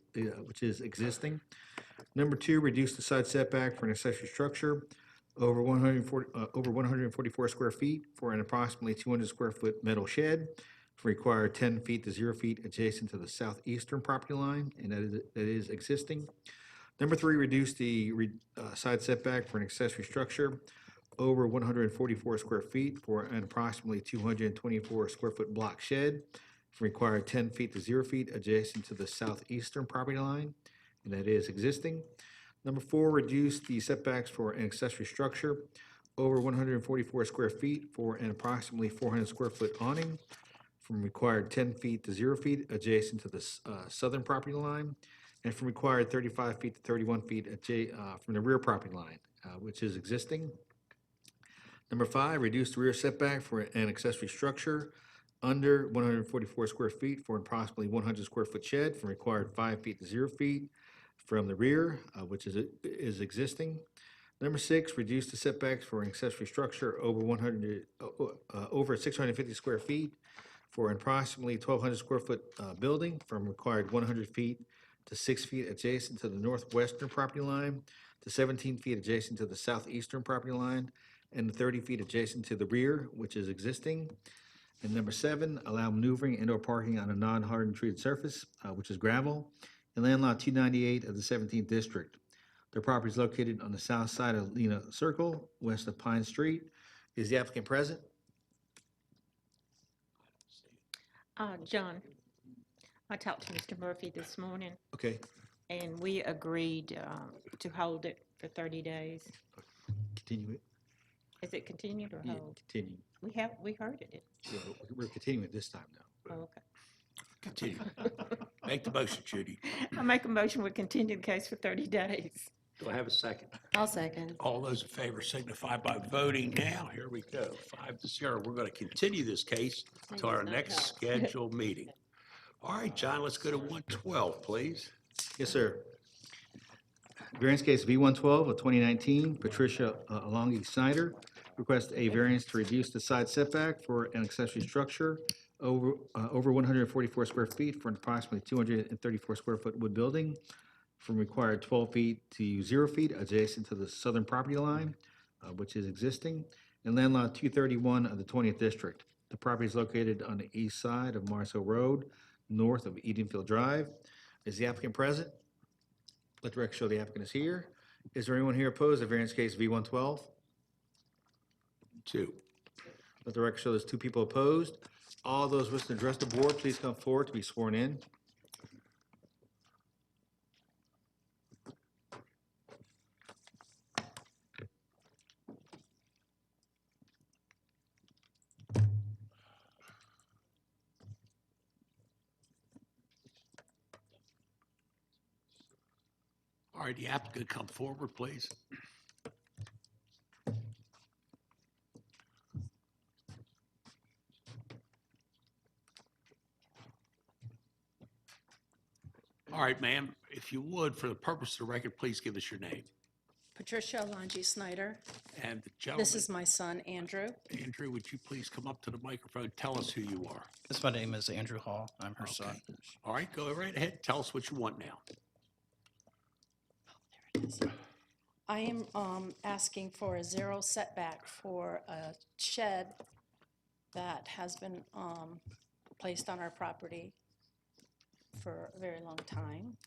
existing. Number 2, reduce the side setback for an accessory structure over 144 square feet for an approximately 200 square foot metal shed for required 10 feet to 0 feet adjacent to the southeastern property line, and that is existing. Number 3, reduce the side setback for an accessory structure over 144 square feet for an approximately 224 square foot block shed for required 10 feet to 0 feet adjacent to the southeastern property line, and that is existing. Number 4, reduce the setbacks for an accessory structure over 144 square feet for an approximately 400 square foot awning from required 10 feet to 0 feet adjacent to the southern property line, and from required 35 feet to 31 feet from the rear property line, which is existing. Number 5, reduce the rear setback for an accessory structure under 144 square feet for approximately 100 square foot shed from required 5 feet to 0 feet from the rear, which is existing. Number 6, reduce the setbacks for an accessory structure over 650 square feet for an approximately 1,200 square foot building from required 100 feet to 6 feet adjacent to the northwestern property line, to 17 feet adjacent to the southeastern property line, and 30 feet adjacent to the rear, which is existing. And number 7, allow maneuvering and/or parking on a non-hardened treated surface, which is gravel, in land lot 298 of the 17th District. The property is located on the south side of Lena Circle, west of Pine Street. Is the applicant present? John, I talked to Mr. Murphy this morning, Okay, and we agreed to hold it for 30 days. continue it. Is it continued or Yeah, hold? continue. We heard it. Yeah, we're continuing it this time now. Oh, okay. Continue. Make the motion, Judy. I make a motion, we continue the case for 30 days. Do I have a second? I'll second. All those in favor signify by voting now. Here we go, 5-0. We're going to continue this case to our next scheduled meeting. All right, John, let's go to 112, please. Yes, sir. Variance case V112 of 2019, Patricia Alongi Snyder requests a variance to reduce the side setback for an accessory structure over 144 square feet for an approximately 234 square foot wood building from required 12 feet to 0 feet adjacent to the southern property line, which is existing, in land lot 231 of the 20th District. The property is located on the east side of Mars Hill Road, north of Edenfield Drive. Is the applicant present? Let the record show the applicant is here. Is there anyone here opposed to variance case V112? 2. Let the record show there's 2 people opposed. All those wishing to address the board, please come forward to be sworn in. All right, the applicant come forward, please. All right, ma'am, if you would, for the purpose of the record, please give us your name. Patricia Alonji Snyder. And the This gentleman, is my son, Andrew. Andrew, would you please come up to the microphone, tell us who you are? Yes, my name is Andrew Hall. I'm her son. Okay. All right, go right ahead, tell us what you want now. I am asking for a 0 setback for a shed that has been placed on our property for a very long time.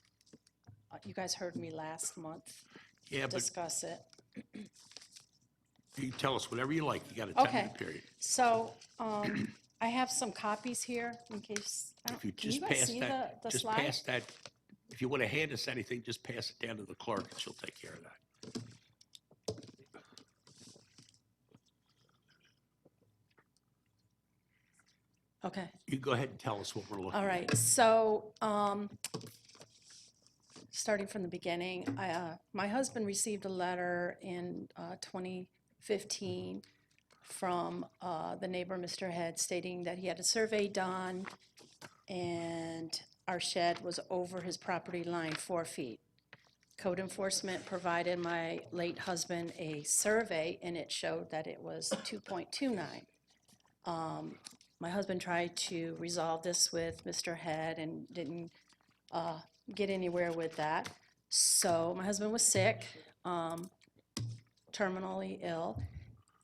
You guys heard me last month Yeah, but discuss it. you tell us whatever you like, you got a Okay. 10-minute period. So I have some copies here in case, If you can you just guys pass see that, the just slide? pass that, if you want to hand us anything, just pass it down to the clerk and she'll take care of that. Okay. You go ahead and tell us what we're looking at. All right, so, starting from the beginning, my husband received a letter in 2015 from the neighbor, Mr. Head, stating that he had a survey done and our shed was over his property line 4 feet. Code enforcement provided my late husband a survey and it showed that it was 2.29. My husband tried to resolve this with Mr. Head and didn't get anywhere with that. So my husband was sick, terminally ill.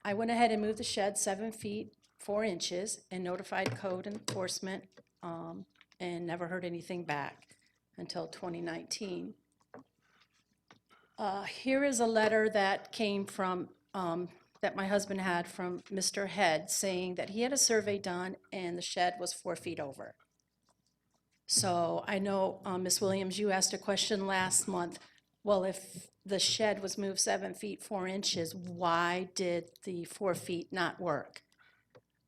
I went ahead and moved the shed 7 feet, 4 inches and notified code enforcement and never heard anything back until 2019. Here is a letter that came from that my husband had from Mr. Head saying that he had a survey done and the shed was 4 feet over. So I know, Ms. Williams, you asked a question last month. Well, if the shed was moved 7 feet, 4 inches, why did the 4 feet not work?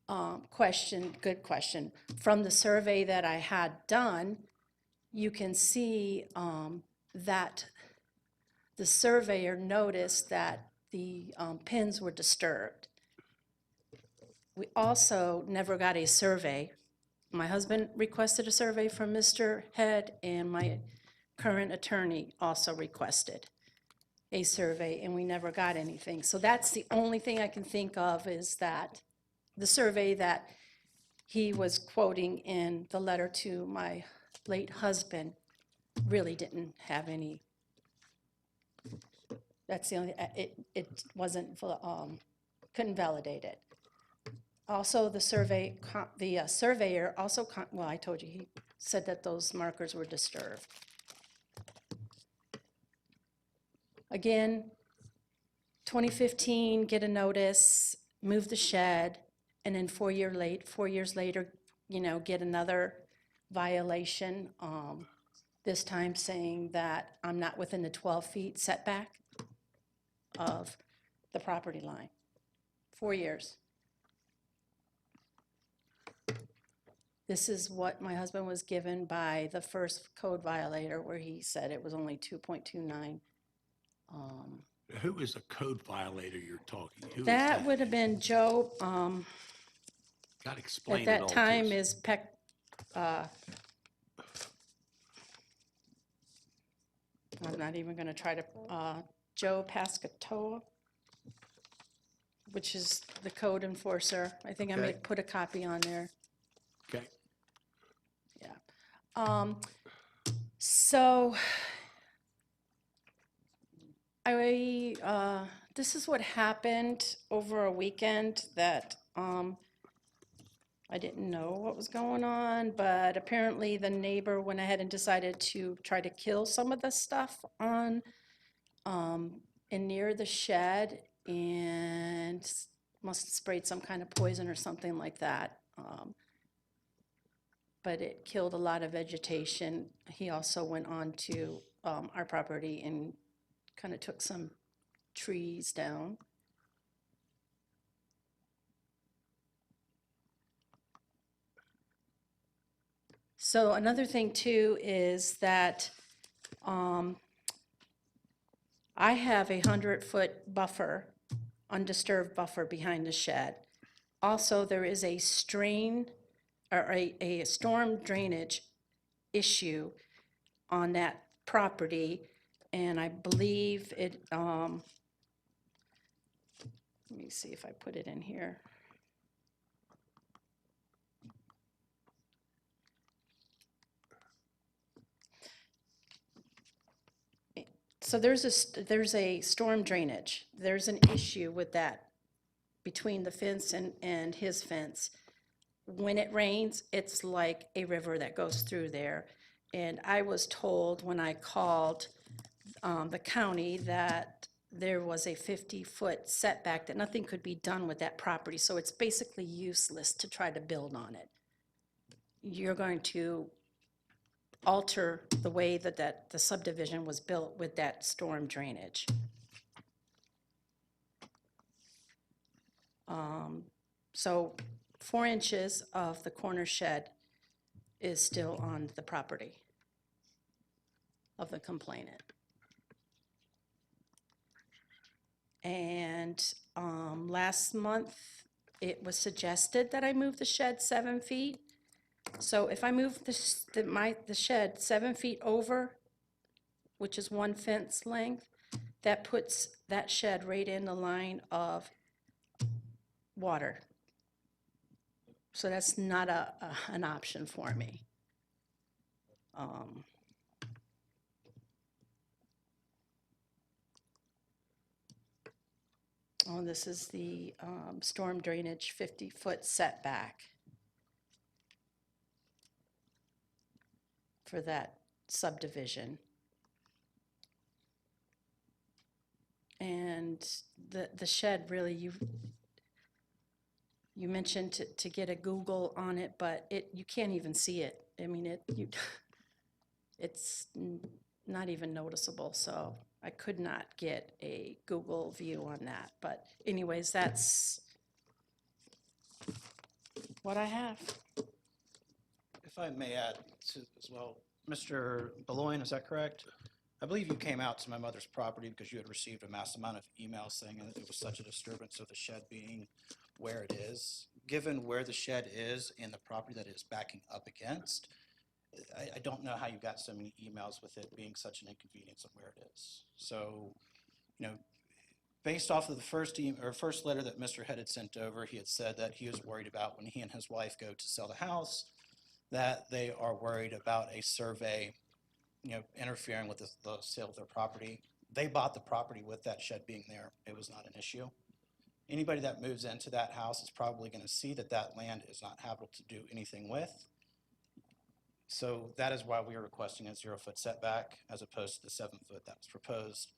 Good question. From the survey that I had done, you can see that the surveyor noticed that the pins were disturbed. We also never got a survey. My husband requested a survey from Mr. Head, and my current attorney also requested a survey, and we never got anything. So that's the only thing I can think of is that the survey that he was quoting in the letter to my late husband really didn't have any. That's the only, it wasn't, couldn't validate it. Also, the surveyor also, well, I told you, he said that those markers were disturbed. Again, 2015, get a notice, move the shed, and then 4 years later, get another violation, this time saying that I'm not within the 12 feet setback of the property line. 4 years. This is what my husband was given by the first code violator where he said it was only 2.29. Who is a code violator you're talking? Who is That would have been Joe, Got to explain at it all that to time us. is Peck, I'm not even going to try to, Joe Pascatoa, which is the code enforcer. I think I may Okay. put a copy on there. Okay. So this is what happened over a weekend that I didn't know what was going on, but apparently the neighbor went ahead and decided to try to kill some of the stuff on and near the shed and must have sprayed some kind of poison or something like that. But it killed a lot of vegetation. He also went on to our property and kind of took some trees down. So another thing too is that I have a 100-foot buffer, undisturbed buffer behind the shed. Also, there is a strain or a storm drainage issue on that property, and I believe it, let me see if I put it in here. So there's a storm drainage. There's an issue with that between the fence and his fence. When it rains, it's like a river that goes through there. And I was told when I called the county that there was a 50-foot setback, that nothing could be done with that property. So it's basically useless to try to build on it. You're going to alter the way that the subdivision was built with that storm drainage. So 4 inches of the corner shed is still on the property of the complainant. And last month, it was suggested that I move the shed 7 feet. So if I move the shed 7 feet over, which is 1 fence length, that puts that shed right in the line of water. So that's not an option for me. Oh, this is the storm drainage 50-foot setback for that subdivision. And the shed, really, you mentioned to get a Google on it, but you can't even see it. I mean, it's not even noticeable, so I could not get a Google view on that. But anyways, that's what I have. If I may add as well, Mr. Beloin, is that correct? I believe you came out to my mother's property because you had received a mass amount of emails saying that it was such a disturbance of the shed being where it is. Given where the shed is and the property that it is backing up against, I don't know how you got so many emails with it being such an inconvenience of where it is. So, based off of the first letter that Mr. Head had sent over, he had said that he was worried about when he and his wife go to sell the house, that they are worried about a survey, interfering with the sale of their property. They bought the property with that shed being there. It was not an issue. Anybody that moves into that house is probably going to see that that land is not habitable to do anything with. So that is why we are requesting a 0-foot setback as opposed to the 7-foot that was proposed,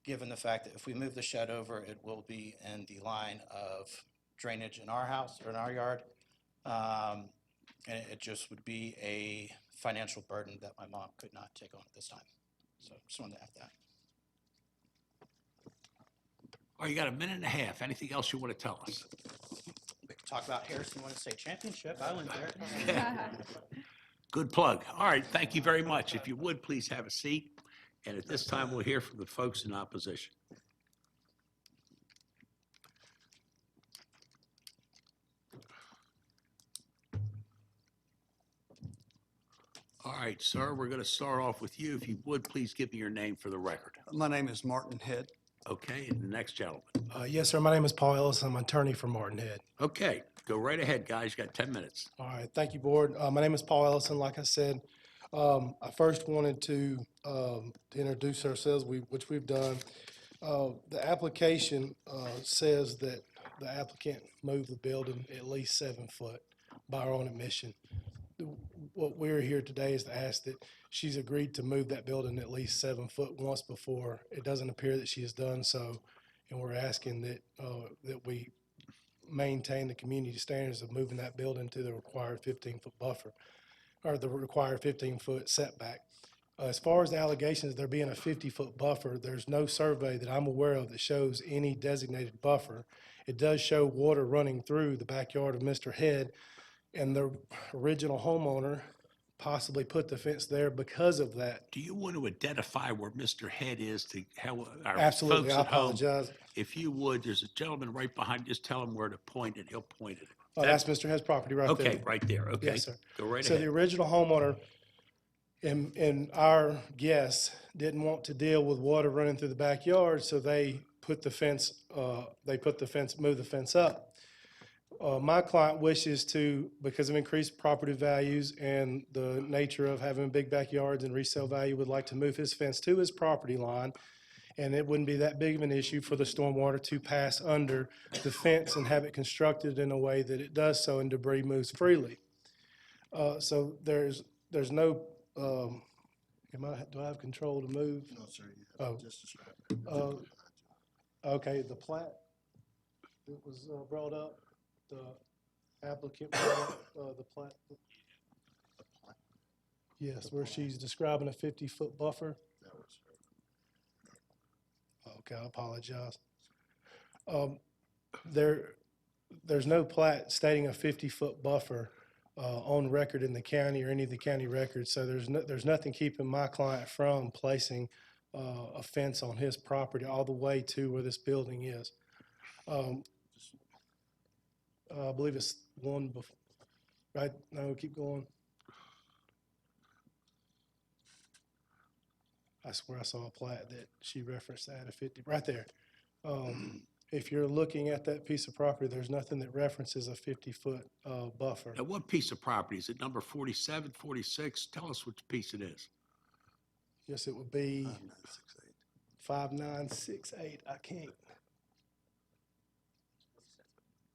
given the fact that if we move the shed over, it will be in the line of drainage in our house or in our yard. And it just would be a financial burden that my mom could not take on at this time. So just wanted to add that. All right, you got a minute and a half. Anything else you want to tell us? We can talk about Harrison Winter State Championship. I went there. Good plug. All right, thank you very much. If you would, please have a seat. And at this time, we'll hear from the folks in opposition. All right, sir, we're going to start off with you. If you would, please give me your name for the record. My name is Martin Head. Okay, and the next gentleman. Yes, sir. My name is Paul Ellis. I'm an attorney for Martin Head. Okay, go right ahead, guys. You got 10 minutes. All right. Thank you, Board. My name is Paul Ellison. Like I said, I first wanted to introduce ourselves, which we've done. The application says that the applicant moved the building at least 7 foot by our own admission. What we're here today is to ask that she's agreed to move that building at least 7 foot once before. It doesn't appear that she has done so, and we're asking that that we maintain the community standards of moving that building to the required 15-foot buffer, or the required 15-foot setback. As far as the allegations there being a 50-foot buffer, there's no survey that I'm aware of that shows any designated buffer. It does show water running through the backyard of Mr. Head, and the original homeowner possibly put the fence there because of that. Do you want to identify where Mr. Head is to help our Absolutely, folks I at home? apologize. If you would, there's a gentleman right behind. Just tell him where to point it. He'll point it. Oh, that's Mr. Head's property right there. Okay, right there. Okay. Yes, sir. Go right So the ahead. original homeowner And our guests didn't want to deal with water running through the backyard, so they put the fence, moved the fence up. My client wishes to, because of increased property values and the nature of having big backyards and resale value, would like to move his fence to his property line. And it wouldn't be that big of an issue for the stormwater to pass under the fence and have it constructed in a way that it does so and debris moves freely. So there's no, do I have control to move? No, sir, you Oh. have just described it. Okay, the plat that was brought up, the applicant brought up the plat. Yes, where she's describing a 50-foot buffer. That was her. Okay, I apologize. There's no plat stating a 50-foot buffer on record in the county or any of the county records, so there's nothing keeping my client from placing a fence on his property all the way to where this building is. I believe it's one, right? No, keep going. I swear I saw a plat that she referenced that at 50, right there. If you're looking at that piece of property, there's nothing that references a 50-foot buffer. Now, what piece of property? Is it number 47, 46? Tell us which piece it is. Yes, it would be 5968. 5968. I can't.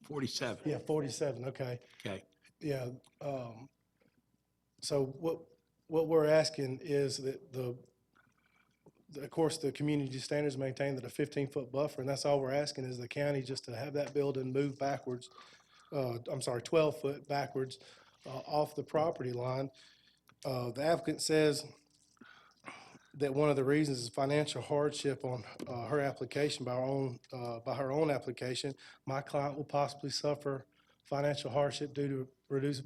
47. Yeah, 47, okay. Okay. Yeah, so what we're asking is that of course, the community standards maintain that a 15-foot buffer, and that's all we're asking is the county just to have that building move backwards, 12-foot backwards off the property line. The applicant says that one of the reasons is financial hardship on her application by her own application. My client will possibly suffer financial hardship due to reduced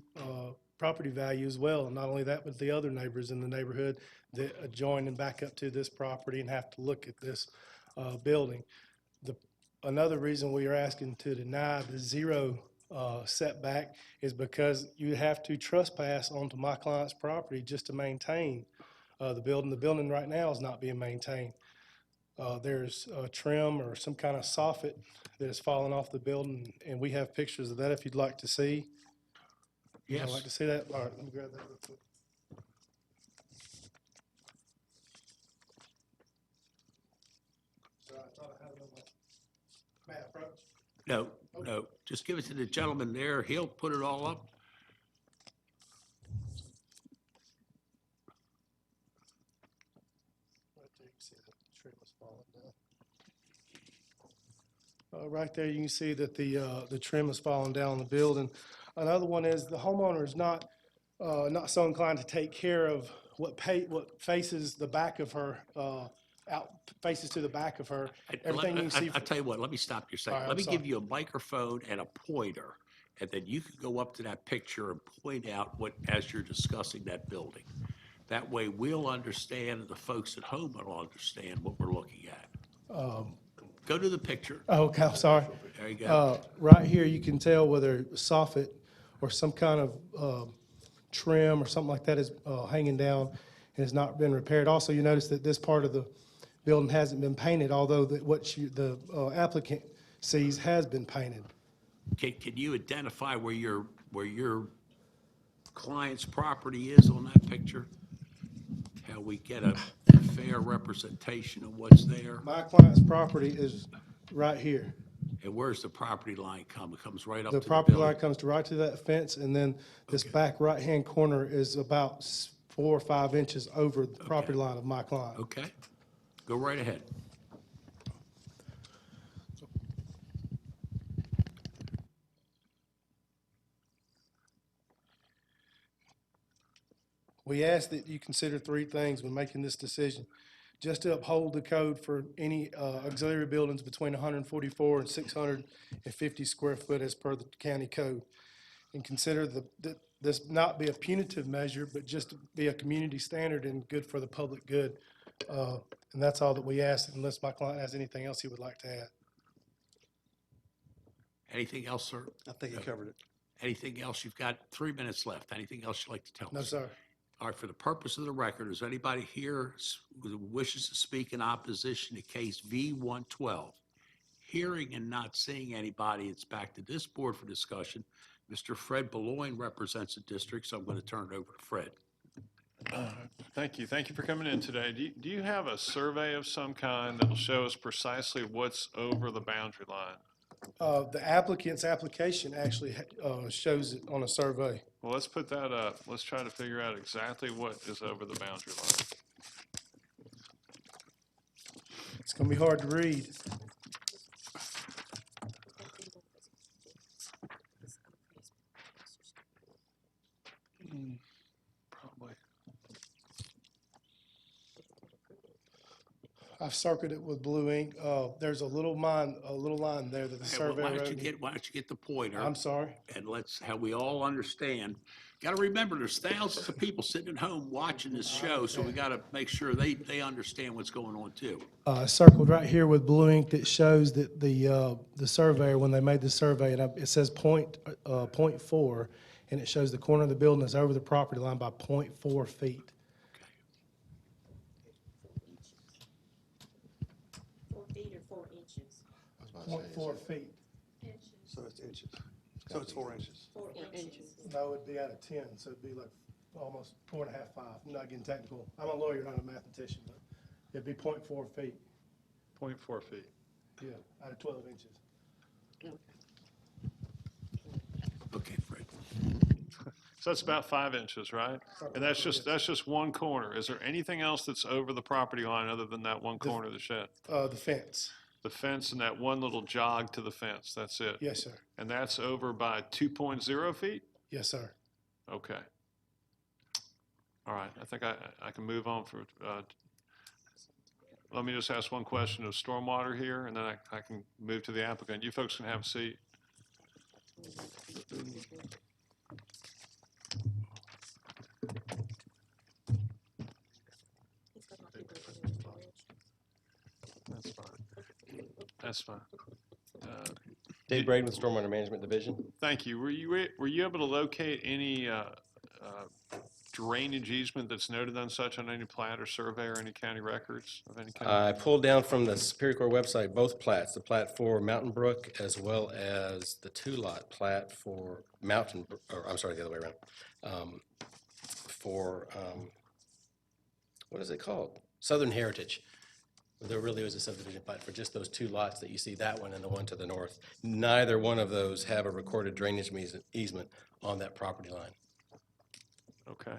property value as well. And not only that, but the other neighbors in the neighborhood that adjoin and back up to this property and have to look at this building. Another reason we are asking to deny the zero setback is because you have to trespass onto my client's property just to maintain the building. The building right now is not being maintained. There's a trim or some kind of soffit that has fallen off the building, and we have pictures of that if you'd like to see. You'd Yes. like to see that? All right, let me grab that real quick. Sorry, I thought I had it on my map, right? No, no. Just give it to the gentleman there. He'll put it all up. Right there, you can see the trim is falling down. Right there, you can see that the trim is falling down on the building. Another one is the homeowner is not so inclined to take care of what faces the back of her, faces to the back of her. Everything you can see. I'll tell you what, let me stop you a second. All right, Let I'm me sorry. give you a microphone and a pointer, and then you can go up to that picture and point out as you're discussing that building. That way we'll understand, and the folks at home will understand what we're looking at. Go to the picture. Oh, okay, I'm sorry. There you go. Right here, you can tell whether soffit or some kind of trim or something like that is hanging down and has not been repaired. Also, you notice that this part of the building hasn't been painted, although the applicant sees has been painted. Can you identify where your client's property is on that picture? How we get a fair representation of what's there? My client's property is right here. And where's the property line come? It comes right up to The the property line building? comes right to that fence, and then this back right-hand corner is about 4 or 5 inches over the property line of my client. Okay, go right ahead. We ask that you consider 3 things when making this decision. Just to uphold the code for any auxiliary buildings between 144 and 650 square foot as per the county code. And consider that this not be a punitive measure, but just be a community standard and good for the public good. And that's all that we ask, unless my client has anything else he would like to add. Anything else, sir? I think you covered it. Anything else? You've got 3 minutes left. Anything else you'd like to tell us? No, sir. All right, for the purpose of the record, is anybody here who wishes to speak in opposition to case V-112? Hearing and not seeing anybody, it's back to this board for discussion. Mr. Fred Beloin represents the district, so I'm going to turn it over to Fred. Thank you. Thank you for coming in today. Do you have a survey of some kind that will show us precisely what's over the boundary line? The applicant's application actually shows it on a survey. Well, let's put that up. Let's try to figure out exactly what is over the boundary line. It's gonna be hard to read. Probably. I've circled it with blue ink. There's a little line there that the Okay, well, survey why don't you wrote. why don't you get the pointer? I'm sorry. And let's, how we all understand. Got to remember, there's thousands of people sitting at home watching this show, so we got to make sure they understand what's going on too. Circled right here with blue ink that shows that the surveyor, when they made the survey, and it says point 0.4, and it shows the corner of the building is over the property line by 0.4 feet. 4 feet or 4 inches? 0.4 feet. So it's inches. So it's 4 inches. 4 inches. No, it'd be out of 10, so it'd be like almost 4.5, 5. I'm not getting technical. I'm a lawyer, not a mathematician, but it'd be 0.4 feet. 0.4 feet. Yeah, out of 12 inches. Okay, Fred. So that's about 5 inches, right? And that's just one corner. Is there anything else that's over the property line other than that one corner of the shed? The fence. The fence and that one little jog to the fence, that's it? Yes, sir. And that's over by 2.0 feet? Yes, sir. Okay. All right, I think I can move on for, let me just ask one question of stormwater here, and then I can move to the applicant. You folks can have a seat. That's fine. That's fine. Dave Braden with Stormwater Management Division. Thank you. Were you able to locate any drainage easement that's noted on such on any plat or survey or any county records of any kind? I pulled down from the Superior Court website both plats, the plat for Mountain Brook as well as the two-lot plat for the other way around. What is it called? Southern Heritage. There really was a subdivision plat for just those two lots that you see, that one and the one to the north. Neither one of those have a recorded drainage easement on that property line. Okay.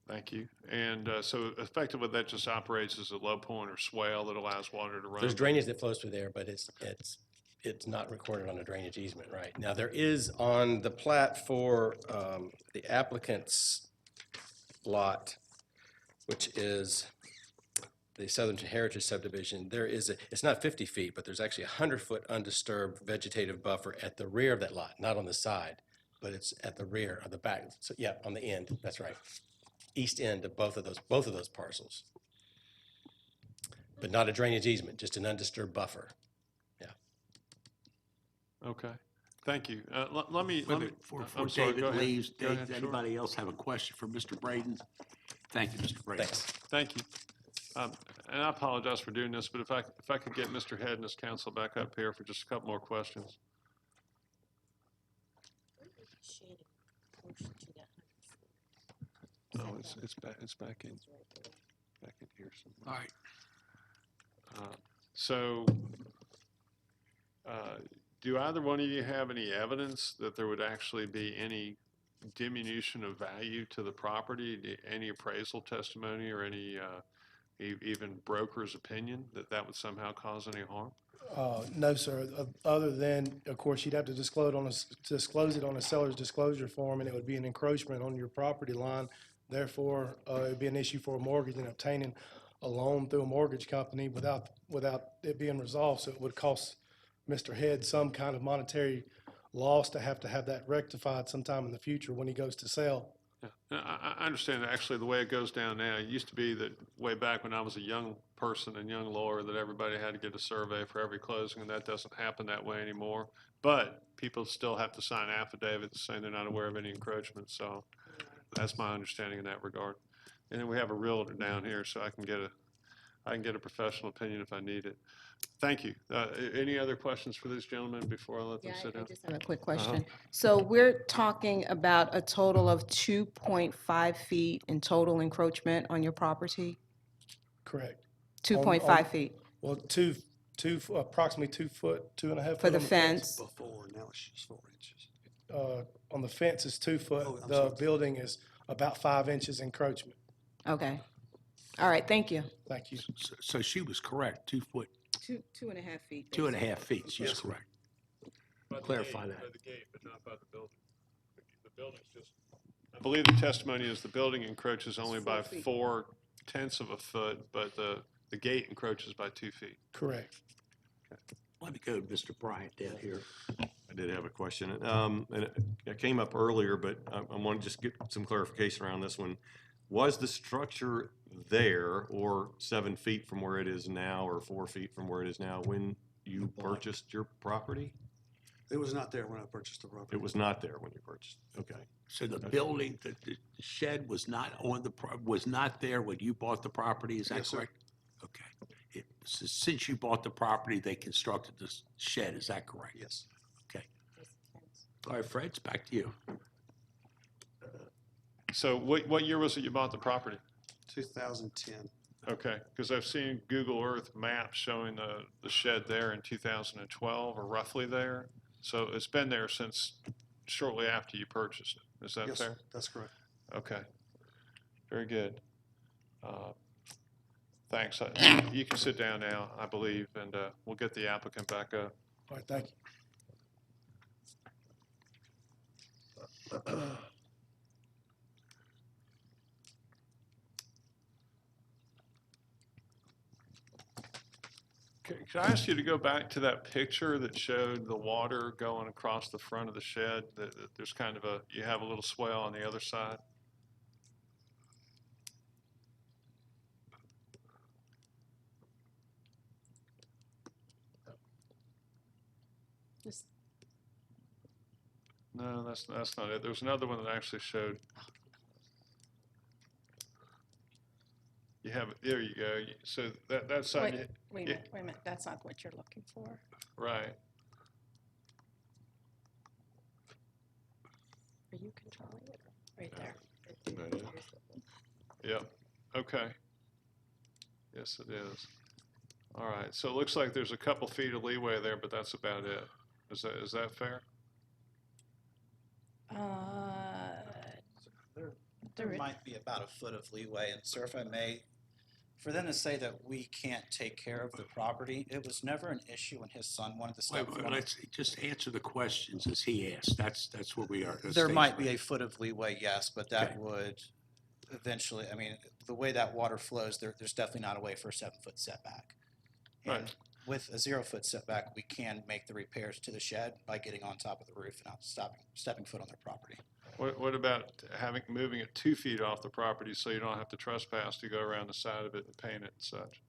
Thank you. And so effectively, that just operates as a low point or swale that allows water to run? There's drainage that flows through there, but it's not recorded on a drainage easement, right? Now, there is on the plat for the applicant's lot, which is the Southern Heritage subdivision, it's not 50 feet, but there's actually a 100-foot undisturbed vegetative buffer at the rear of that lot, not on the side, but it's at the rear of the back. So, yeah, on the end, that's right. East end of both of those parcels. But not a drainage easement, just an undisturbed buffer. Yeah. Okay. Thank you. Let me, Before I'm sorry, go David ahead. leaves, Go ahead, does sure. anybody else have a question for Mr. Braden? Thank you, Mr. Braden. Thanks. Thank you. And I apologize for doing this, but if I could get Mr. Head and his counsel back up here for just a couple more questions. No, it's back in here somewhere. All right. So, do either one of you have any evidence that there would actually be any diminution of value to the property, any appraisal testimony or any even broker's opinion that would somehow cause any harm? No, sir. Other than, of course, you'd have to disclose it on a seller's disclosure form, and it would be an encroachment on your property line. Therefore, it'd be an issue for a mortgage and obtaining a loan through a mortgage company without it being resolved. So it would cost Mr. Head some kind of monetary loss to have that rectified sometime in the future when he goes to sell. Yeah, I understand that actually the way it goes down now. It used to be that way back when I was a young person and young lawyer that everybody had to get a survey for every closing, and that doesn't happen that way anymore. But people still have to sign affidavits saying they're not aware of any encroachment. So That's my understanding in that regard. And then we have a realtor down here, so I can get a professional opinion if I need it. Thank you. Any other questions for these gentlemen before I let them Yeah, sit I down? just have a quick question. So we're talking about a total of 2.5 feet in total encroachment on your property? Correct. 2.5 feet Well, approximately 2 foot, 2.5 for foot the on the fence. fence? Before, now it's just 4 inches. On the fence is 2 foot. Oh, I'm The sorry. building is about 5 inches encroachment. Okay. All right, thank you. Thank you. So she was correct, 2 foot, 2.5 feet. 2.5 feet, she's correct. Clarify that. By the gate, but not by the building. The building's just. I believe the testimony is the building encroaches only by 4/10 of a foot, but the gate encroaches by 2 feet. Correct. Let me go to Mr. Bryant down here. I did have a question, and it came up earlier, but I want to just get some clarification around this one. Was the structure there, or 7 feet from where it is now, or 4 feet from where it is now, when you purchased your property? It was not there when I purchased the property. It was not there when you purchased, okay. So the building, the shed was not on was not there when you bought the property, is that Yes, sir. correct? Okay. Since you bought the property, they constructed this shed, is that correct? Yes. Okay. All right, Fred, it's back to you. So what year was it you bought the property? 2010. Okay, because I've seen Google Earth maps showing the shed there in 2012, or roughly there. So it's been there since shortly after you purchased it. Is that Yes, fair? that's correct. Okay, very good. Thanks. You can sit down now, I believe, and we'll get the applicant back up. All right, thank you. Could I ask you to go back to that picture that showed the water going across the front of the shed? That there's kind of you have a little swell on the other side? Just- No, that's not it. There was another one that actually showed. You have, there you go. So that side, Wait a minute, that's not what you're looking for. right. Are you controlling it? Right there. Yep, okay. Yes, it is. All right, so it looks like there's a couple feet of leeway there, but that's about it. Is that fair? There might be about a foot of leeway, and sir, if I may, for them to say that we can't take care of the property, it was never an issue when his son wanted to step Wait, forward. let's just answer the questions as he asked. That's where we are. There might be a foot of leeway, yes, but that Okay. would eventually, I mean, the way that water flows, there's definitely not a way for a 7-foot setback. And Right. with a 0-foot setback, we can make the repairs to the shed by getting on top of the roof and not stepping foot on their property. What about moving it 2 feet off the property so you don't have to trespass to go around the side of it and paint it and such?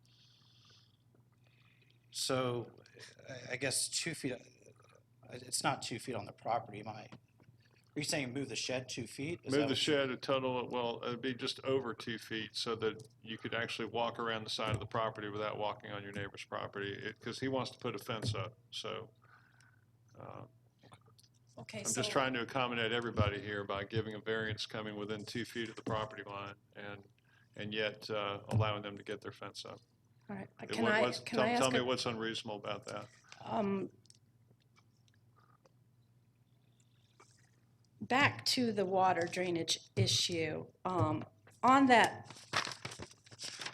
So I guess 2 feet, it's not 2 feet on the property, are you saying move the shed 2 feet? Is Move that the what you- shed a total, well, it'd be just over 2 feet so that you could actually walk around the side of the property without walking on your neighbor's property, because he wants to put a fence up, so. Okay, I'm so. just trying to accommodate everybody here by giving a variance coming within 2 feet of the property line and yet allowing them to get their fence up. All right, Tell ask me a- what's unreasonable about that. Back to the water drainage issue, on that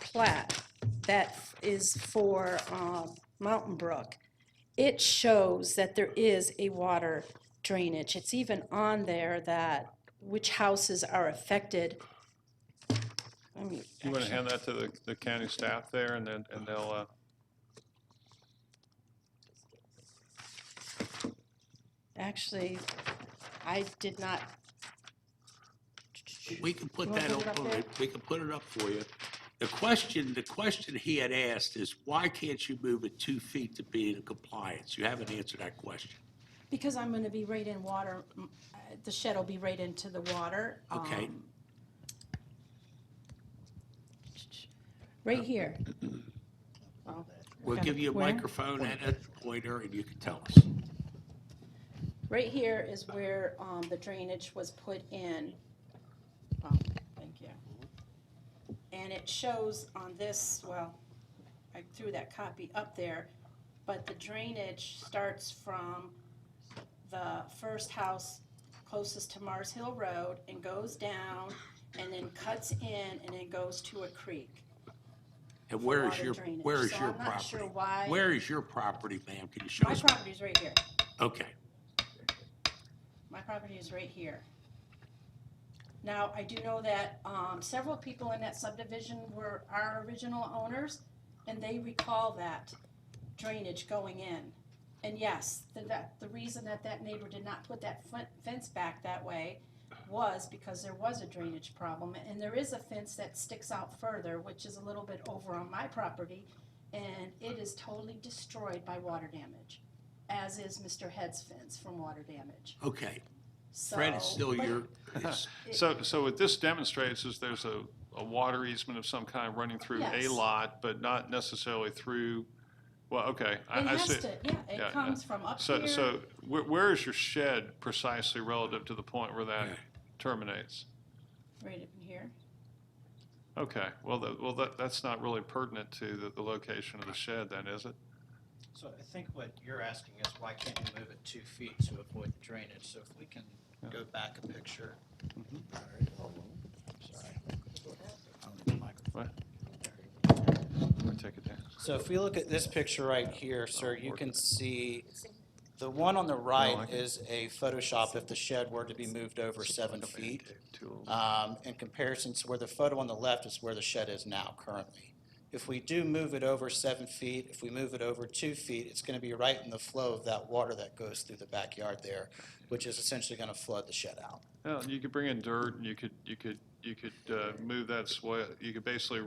plat that is for Mountain Brook, it shows that there is a water drainage. It's even on there that which houses are affected. Let me You want to actually- hand that to the county staff there and they'll, Actually, I did not. We can put You wanna that put it up, up there? we can put it up for you. The question he had asked is, why can't you move it 2 feet to be in compliance? You haven't answered that question. Because I'm gonna be right in water, the shed will be right into the water. Okay. Right here. Oh, We'll give you a Where? microphone and a pointer, and you can tell us. Right here is where the drainage was put in. Oh, thank you. And it shows on this, well, I threw that copy up there, but the drainage starts from the first house closest to Mars Hill Road and goes down and then cuts in and then goes to a creek. And for where is water your, drainage. where is So your I'm not sure property? why- Where is your property, ma'am? Can you show My us? property's right here. Okay. My property is right here. Now, I do know that several people in that subdivision were our original owners, and they recall that drainage going in. And yes, the reason that neighbor did not put that fence back that way was because there was a drainage problem. And there is a fence that sticks out further, which is a little bit over on my property, and it is totally destroyed by water damage, as is Mr. Head's fence from water damage. Okay. Fred is still but- your, So what this demonstrates is there's a water easement of some kind running through a Yes. lot, but not necessarily through, well, okay. It I has see. to, yeah, Yeah, it comes from up So, here. so where is your shed precisely relative to the point where that Yeah. terminates? Right up in here. Okay, well, that's not really pertinent to the location of the shed then, is it? So I think what you're asking is why can't you move it 2 feet to avoid the drainage? So if we can go back a picture. All right, hold on. Sorry. I'll need the microphone. Or take it down? So if we look at this picture right here, sir, you can see the one on the right is a Photoshop if the shed were to be moved over 7 feet. In comparison to where the photo on the left is where the shed is now currently. If we do move it over 7 feet, if we move it over 2 feet, it's going to be right in the flow of that water that goes through the backyard there, which is essentially going to flood the shed out. Well, you could bring in dirt and you could move that swale, you could basically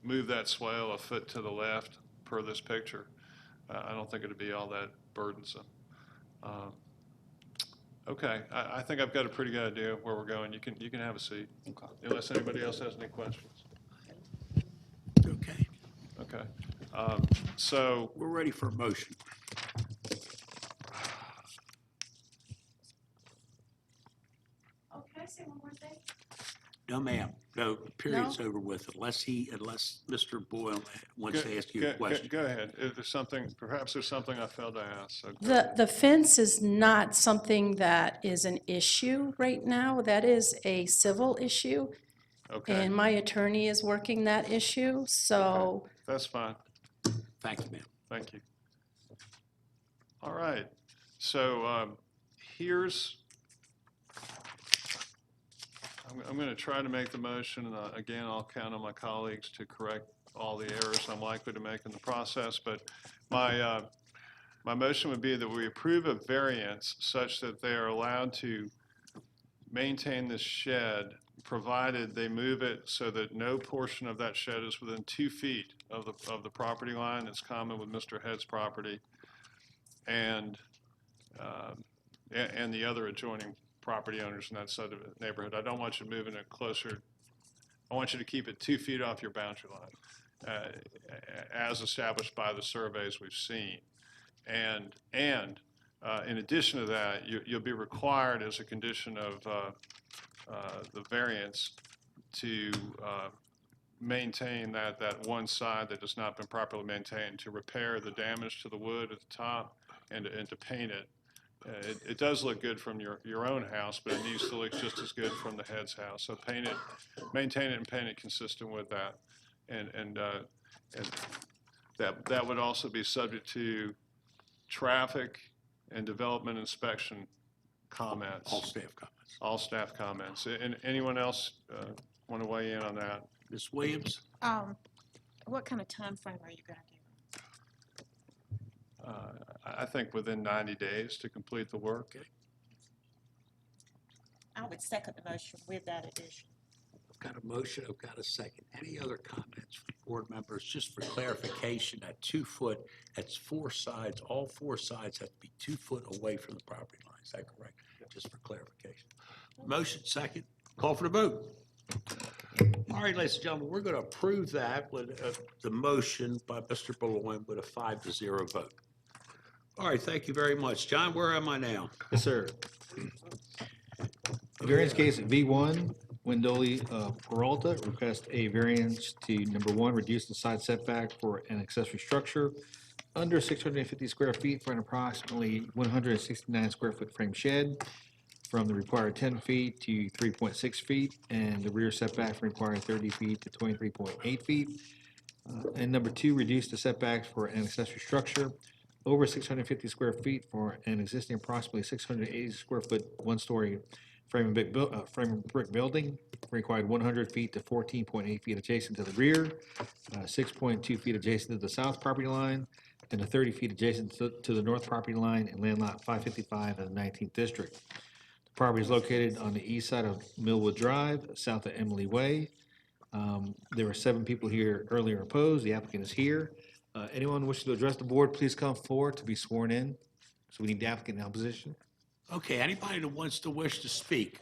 move that swale a foot to the left per this picture. I don't think it'd be all that burdensome. Okay, I think I've got a pretty good idea where we're going. You can have a seat, unless anybody else has any questions. okay. Okay, so, We're ready for a motion. Oh, can I say one more thing? No, ma'am. No, period's over with unless Mr. Boyle wants to ask you a question. Go ahead. If there's something, perhaps there's something I failed to ask, so. go The, ahead. the fence is not something that is an issue right now. That is a civil issue. Okay, And my attorney is working that issue, so that's fine. Thanks, ma'am. Thank you. All right, so here's, I'm going to try to make the motion, and again, I'll count on my colleagues to correct all the errors I'm likely to make in the process, but my motion would be that we approve a variance such that they are allowed to maintain this shed, provided they move it so that no portion of that shed is within 2 feet of the property line that's common with Mr. Head's property and the other adjoining property owners in that side of the neighborhood. I don't want you moving it closer. I want you to keep it 2 feet off your boundary line, as established by the surveys we've seen. And in addition to that, you'll be required as a condition of the variance to maintain that one side that has not been properly maintained, to repair the damage to the wood at the top and to paint it. It does look good from your own house, but it needs to look just as good from the Head's house. So paint it, maintain it and paint it consistent with that. And that would also be subject to traffic and development inspection comments. All staff comments. All staff comments. And anyone else want to weigh in on that? Ms. Williams? What kind of time frame are you gonna do? I think within 90 days to complete the work. Okay. I would second the motion with that addition. I've got a motion, I've got a second. Any other comments from board members? Just for clarification, that 2 foot, that's 4 sides, all 4 sides have to be 2 foot away from the property line. Is that correct? Just for clarification. Motion second. Call for the vote. All right, ladies and gentlemen, we're going to approve that with the motion by Mr. Boulogne with a 5-0 vote. All right, thank you very much. John, where am I now? Yes, sir. Variance case V1, Wendoli Peralta request a variance to, number one, reduce the side setback for an accessory structure under 650 square feet for an approximately 169 square foot frame shed from the required 10 feet to 3.6 feet, and the rear setback from required 30 feet to 23.8 feet. And number two, reduce the setbacks for an accessory structure over 650 square feet for an existing approximately 680 square foot, one-story frame and brick building, required 100 feet to 14.8 feet adjacent to the rear, 6.2 feet adjacent to the south property line, and 30 feet adjacent to the north property line in land lot 555 in the 19th district. The property is located on the east side of Millwood Drive, south of Emily Way. There were 7 people here earlier opposed. The applicant is here. Anyone wishing to address the board, please come forward to be sworn in. So we need the applicant in opposition. Okay, anybody that wants to wish to speak,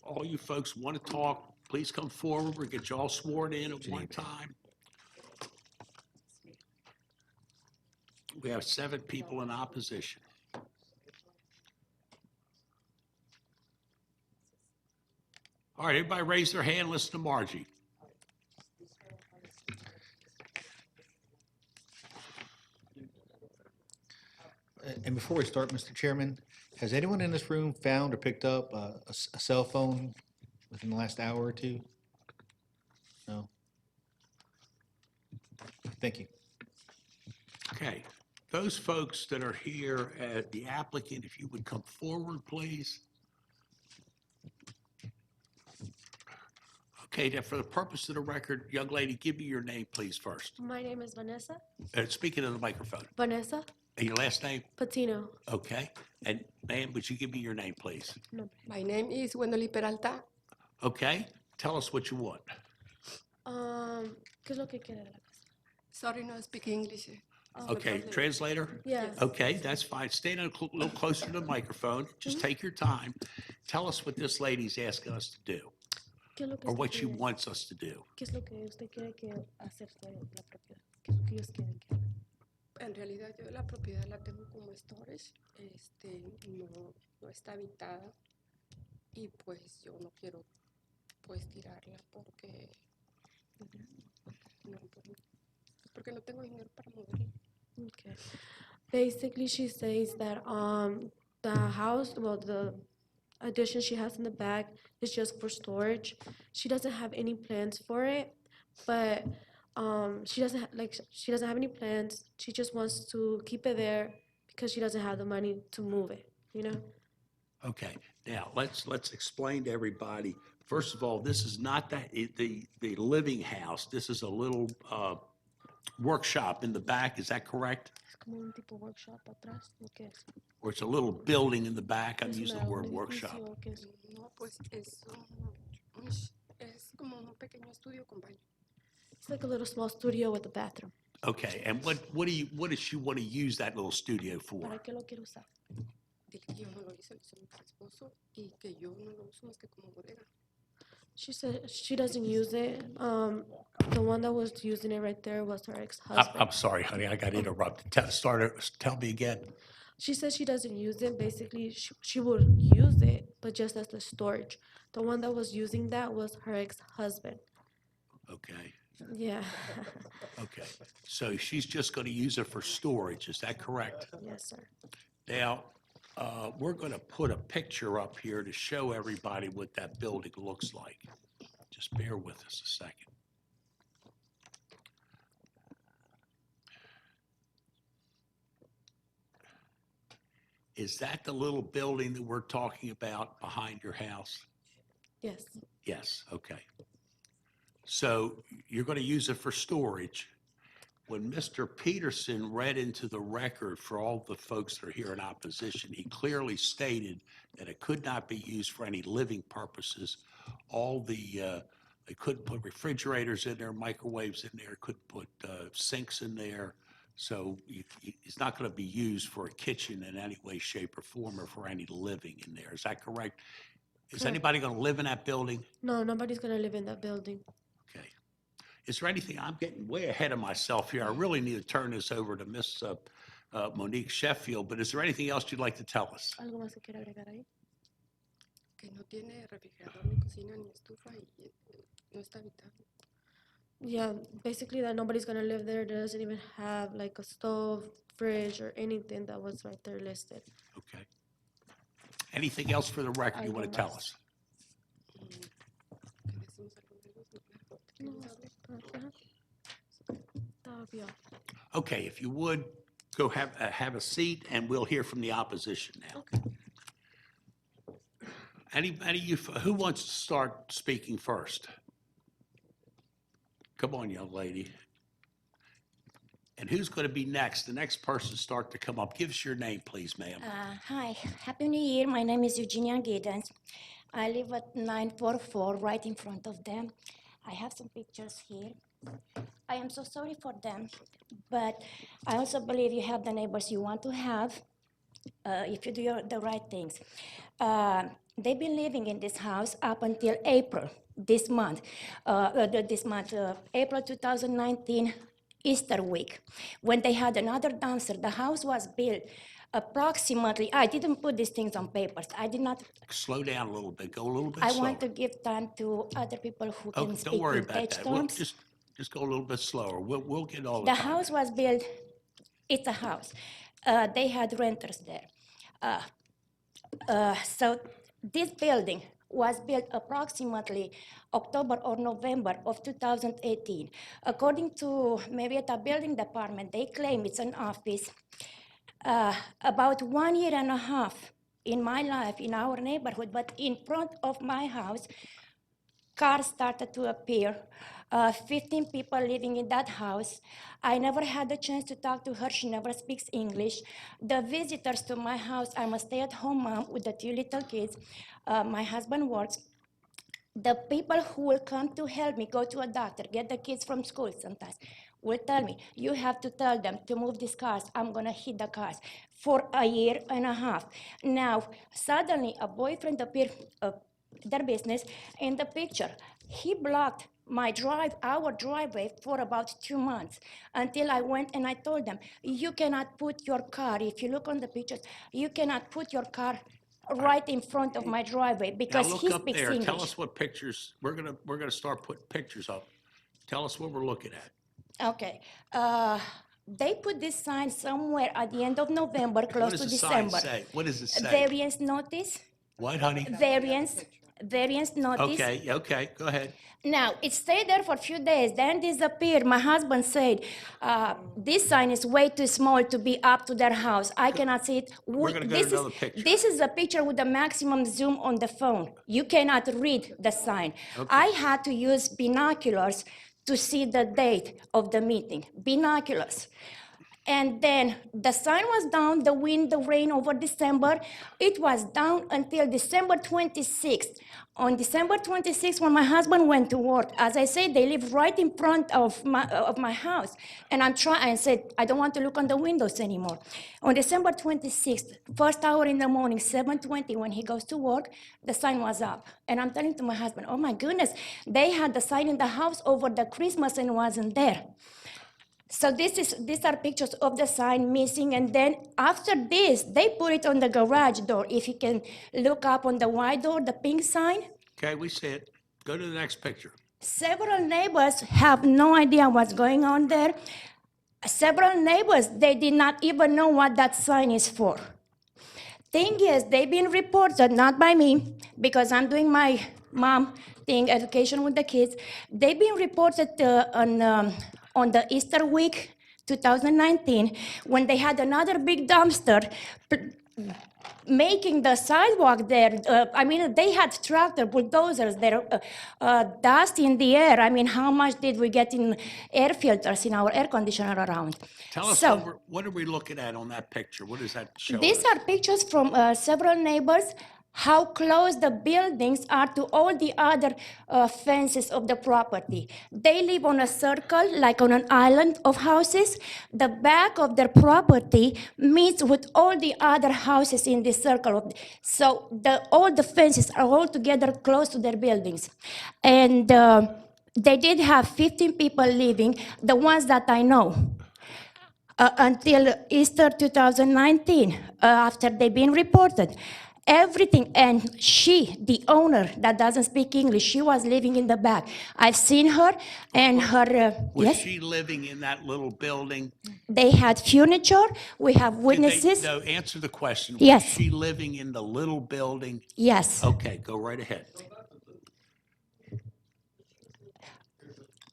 all you folks want to talk, please come forward. We'll get you all sworn in at one time. We have 7 people in opposition. All right, everybody raise their hand, listen to Margie. And before we start, Mr. Chairman, has anyone in this room found or picked up a cell phone within the last hour or two? No? Thank you. Okay, those folks that are here, the applicant, if you would come forward, please. Okay, now for the purpose of the record, young lady, give me your name, please, first. My name is Vanessa. Speaking of the microphone. Vanessa And your last name? Patino. Okay. And ma'am, would you give me your name, please? My name is Wendoli Peralta. Okay, tell us what you want. ¿Qué es lo que quiere de la casa? Sorry, no speak English. Okay, translator? Yes. Okay, that's fine. Stand a little closer to the microphone. Just take your time. Tell us what this lady's asking us to do, ¿Qué es lo que or usted what she quiere? wants us to do. ¿Qué es lo que usted quiere que hacer de la propiedad? ¿Qué es lo que ellos quieren que haga? En realidad yo la propiedad la tengo como storage, no está habitada y pues yo no quiero pues tirarla porque no tengo dinero para moverla. Okay. Basically, she says that the house, well, the addition she has in the back is just for storage. She doesn't have any plans for it, but she doesn't have any plans. She just wants to keep it there because she doesn't have the money to move it, you know? Okay, now let's explain to everybody. First of all, this is not the living house. This is a little workshop in the back. Is that correct? Es como un tipo workshop atrás, ¿o qué es? Or it's a little building in the back. I'm Es using the un word edificio, workshop. ¿o qué es? No, pues es como un pequeño estudio con baño. It's like a little small studio with a bathroom. Okay, and what does she want to use that little studio for? ¿Para qué lo quiere usar? Dile que yo no lo hice, lo hizo mi esposo y que yo no lo uso más que como bodega. She said she doesn't use it. The one that was using it right there was her ex-husband. I'm sorry, honey, I got interrupted. Tell me again. She says she doesn't use it. Basically, she would use it, but just as the storage. The one that was using that was her ex-husband. Okay, Yeah. okay. So she's just going to use it for storage, is that correct? Yes, sir. Now, we're going to put a picture up here to show everybody what that building looks like. Just bear with us a second. Is that the little building that we're talking about behind your house? Yes. Yes, okay. So you're going to use it for storage. When Mr. Peterson read into the record for all the folks that are here in opposition, he clearly stated that it could not be used for any living purposes. They couldn't put refrigerators in there, microwaves in there, couldn't put sinks in there. So it's not going to be used for a kitchen in any way, shape, or form, or for any living in there. Is that correct? Is anybody going to live in that building? No, nobody's gonna live in that building. Okay. Is there anything, I'm getting way ahead of myself here. I really need to turn this over to Miss Monique Sheffield, but is there anything else you'd like to tell us? ¿Algo más que quiera agregar ahí? Que no tiene refrigerador, ni cocina, ni estufa y no está habitable. Yeah, basically that nobody's gonna live there. It doesn't even have like a stove, fridge, or anything that was right there listed. Okay. Anything else for the record you want to tell Algo us? Que decimos algo de los No, that would be all. Okay, if you would, go have a seat, and we'll hear from the opposition now. Any of you, who wants to start speaking first? Come on, young lady. And who's going to be next? The next person start to come up. Give us your name, please, ma'am. Hi, Happy New Year. My name is Eugenia Giddens. I live at 944 right in front of them. I have some pictures here. I am so sorry for them, but I also believe you have the neighbors you want to have if you do the right things. They've been living in this house up until April, April 2019, Easter week, when they had another dumpster. The house was built approximately, I didn't put these things on papers. I did not. Slow down a little bit. Go a little bit I slower. want to give time to other people who Oh, can don't speak worry in about page that. We'll terms. just go a little bit slower. We'll get all the The time. house was built, it's a house. They had renters there. So this building was built approximately October or November of 2018. According to Marietta Building Department, they claim it's an office. About 1 year and a half in my life, in our neighborhood, but in front of my house, cars started to appear. 15 people living in that house. I never had the chance to talk to her. She never speaks English. The visitors to my house, I'm a stay-at-home mom with the 2 little kids. My husband works. The people who will come to help me go to a doctor, get the kids from school sometimes, will tell me, you have to tell them to move these cars. I'm gonna hit the cars for a year and a half. Now, suddenly a boyfriend appeared, their business in the picture. He blocked our driveway for about 2 months until I went and I told them, you cannot put your car, if you look on the pictures, you cannot put your car right in front of my driveway because Now look he up speaks there. English. Tell us what pictures, we're gonna start putting pictures up. Tell us what we're looking at. Okay. They put this sign somewhere at the end of November, What close does to the sign December. say? What does it say? Variance notice. What, honey? Variance notice. Okay, go ahead. Now, it stayed there for a few days, then disappeared. My husband said, this sign is way too small to be up to their house. I cannot see it. We're gonna go to another picture. This is a picture with the maximum zoom on the phone. You cannot read the sign. Okay. I had to use binoculars to see the date of the meeting, binoculars. And then the sign was down, the wind, the rain over December. It was down until December 26th. On December 26th, when my husband went to work, as I said, they live right in front of my house. And I said, I don't want to look on the windows anymore. On December 26th, first hour in the morning, 7:20, when he goes to work, the sign was up. And I'm telling to my husband, oh my goodness, they had the sign in the house over the Christmas and wasn't there. So these are pictures of the sign missing, and then after this, they put it on the garage door. If you can look up on the white door, the pink sign. Okay, we see it. Go to the next picture. Several neighbors have no idea what's going on there. Several neighbors, they did not even know what that sign is for. Thing is, they've been reported, not by me, because I'm doing my mom thing, education with the kids. They've been reported on the Easter week, 2019, when they had another big dumpster making the sidewalk there. They had tractor bulldozers there, dust in the air. I mean, how much did we get in air filters in our air conditioner around? Tell us, what are we looking at on that picture? What does that show These us? are pictures from several neighbors. how close the buildings are to all the other fences of the property. They live on a circle, like on an island of houses. The back of their property meets with all the other houses in this circle. So all the fences are all together close to their buildings. And they did have 15 people living, the ones that I know. Until Easter 2019, after they've been reported. Everything, and she, the owner that doesn't speak English, she was living in the back. I've seen her and her, Was yes, she living in that little building? they had furniture, we have witnesses. No, answer the question. Yes. Was she living in the little building? Yes. Okay, go right ahead.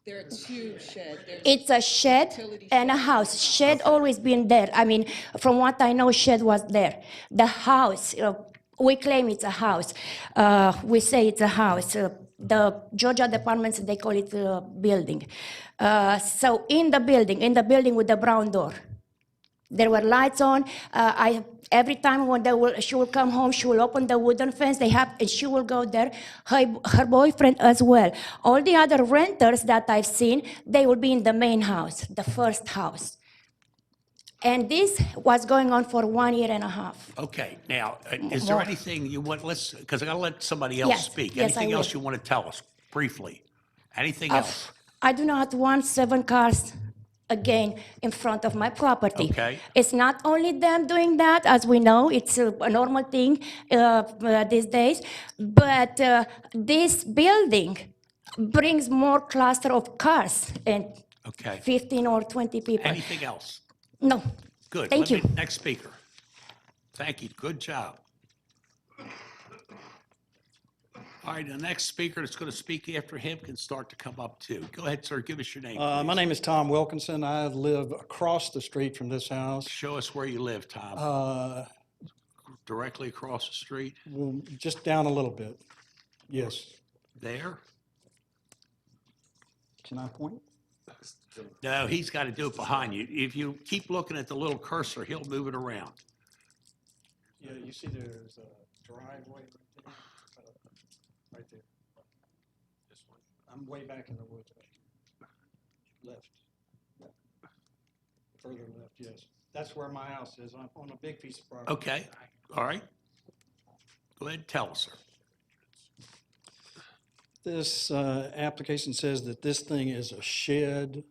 There are two sheds. It's a shed and a house. Shed always been there. I mean, from what I know, shed was there. The house, we claim it's a house. We say it's a house. The Georgia departments, they call it a building. So in the building with the brown door, there were lights on. Every time when she will come home, she will open the wooden fence and she will go there. Her boyfriend as well. All the other renters that I've seen, they will be in the main house, the first house. And this was going on for 1 year and a half. Okay, now, is there More. anything you want, because I gotta let somebody else Yes, speak. yes, I Anything else will. you want to tell us briefly? Anything else? I do not want 7 cars again in front of my property. Okay. It's not only them doing that, as we know, it's a normal thing these days, but this building brings more cluster of cars and Okay. 15 or 20 people. Anything else? No. Good. Thank you. Next speaker. Thank you. Good job. All right, the next speaker that's going to speak after him can start to come up too. Go ahead, sir. Give us your name. My please. name is Tom Wilkinson. I live across the street from this house, Show us where you live, Tom. Directly across the street? well, just down a little bit. Yes. There? Can I point? No, he's got to do it behind you. If you keep looking at the little cursor, he'll move it around. Yeah, you see there's a driveway right there. This one. I'm way back in the woods. Left. Further left, yes. That's where my house is, on a big piece of property. Okay, all right. Go ahead and tell us, sir. This application says that this thing is a shed.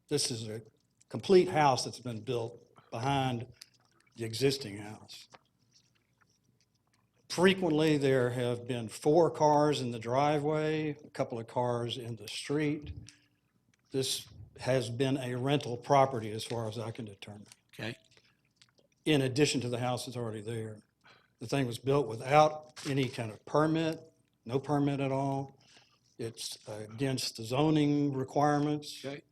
This is a complete house that's been built behind the existing house. Frequently, there have been 4 cars in the driveway, a couple of cars in the street. This has been a rental property as far as I can determine, Okay, in addition to the house that's already there. The thing was built without any kind of permit, no permit at all. It's against the zoning requirements. okay.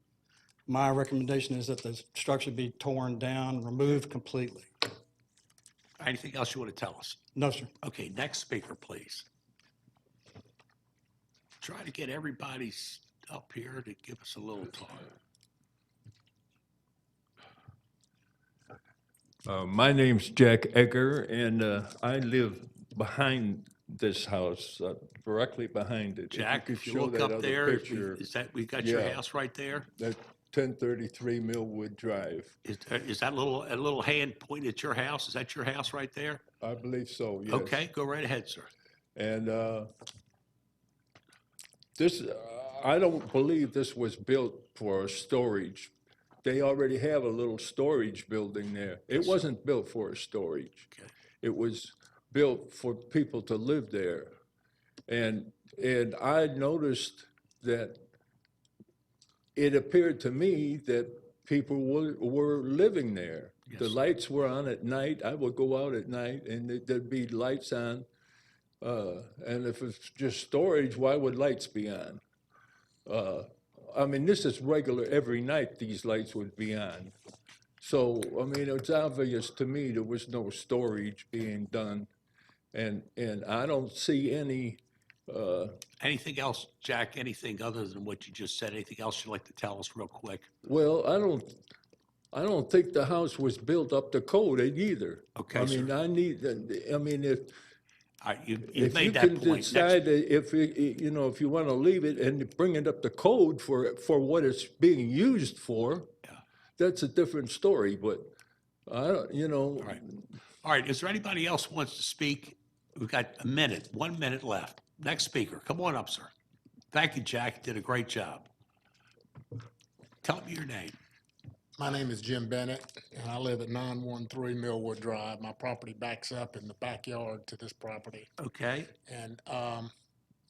My recommendation is that the structure be torn down, removed completely. Anything else you want to tell us? No, sir. Okay, next speaker, please. Try to get everybody up here to give us a little talk. My name's Jack Egger, and I live behind this house, directly behind it. Jack, if you show look that up other there, picture, is that, we got your Yeah. house right there? That 1033 Millwood Drive. Is that a little hand pointed at your house? Is that your house right there? I believe so, yes. Okay, go right ahead, sir. And this, I don't believe this was built for storage. They already have a little storage building there. It wasn't built for storage. Okay. It was built for people to live there. And I noticed that it appeared to me that people were living there. The Yes. lights were on at night. I would go out at night and there'd be lights on. And if it's just storage, why would lights be on? I mean, this is regular, every night these lights would be on. So, I mean, it's obvious to me there was no storage being done. And I don't see any, Anything else, Jack? Anything other than what you just said? Anything else you'd like to tell us real quick? well, I don't think the house was built up to code either. Okay, I mean, sir. I mean, All right, you've If you made can that point. decide that if, you know, if you want to leave it and bring it up to code for what it's being used for, that's a different story, but I don't, you know. All right. All right, is there anybody else who wants to speak? We've got a minute, 1 minute left. Next speaker, come on up, sir. Thank you, Jack, you did a great job. Tell me your name. My name is Jim Bennett, and I live at 913 Millwood Drive. My property backs up in the backyard to this property. Okay. And Does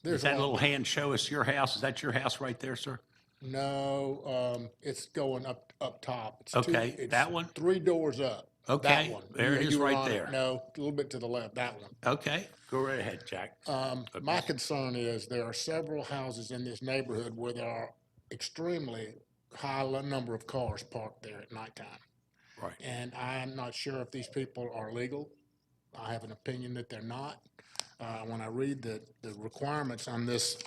there's that a lot little of, hand show us your house? Is that your house right there, sir? no, it's going up top. It's Okay, it's that one? 3 doors up. Okay, That one. there it is You were right on it. there. No, a little bit to the left, that one. Okay, go right ahead, Jack. My concern is there are several houses in this neighborhood where there are extremely high number of cars parked there at nighttime. Right. And I'm not sure if these people are legal. I have an opinion that they're not. When I read the requirements on this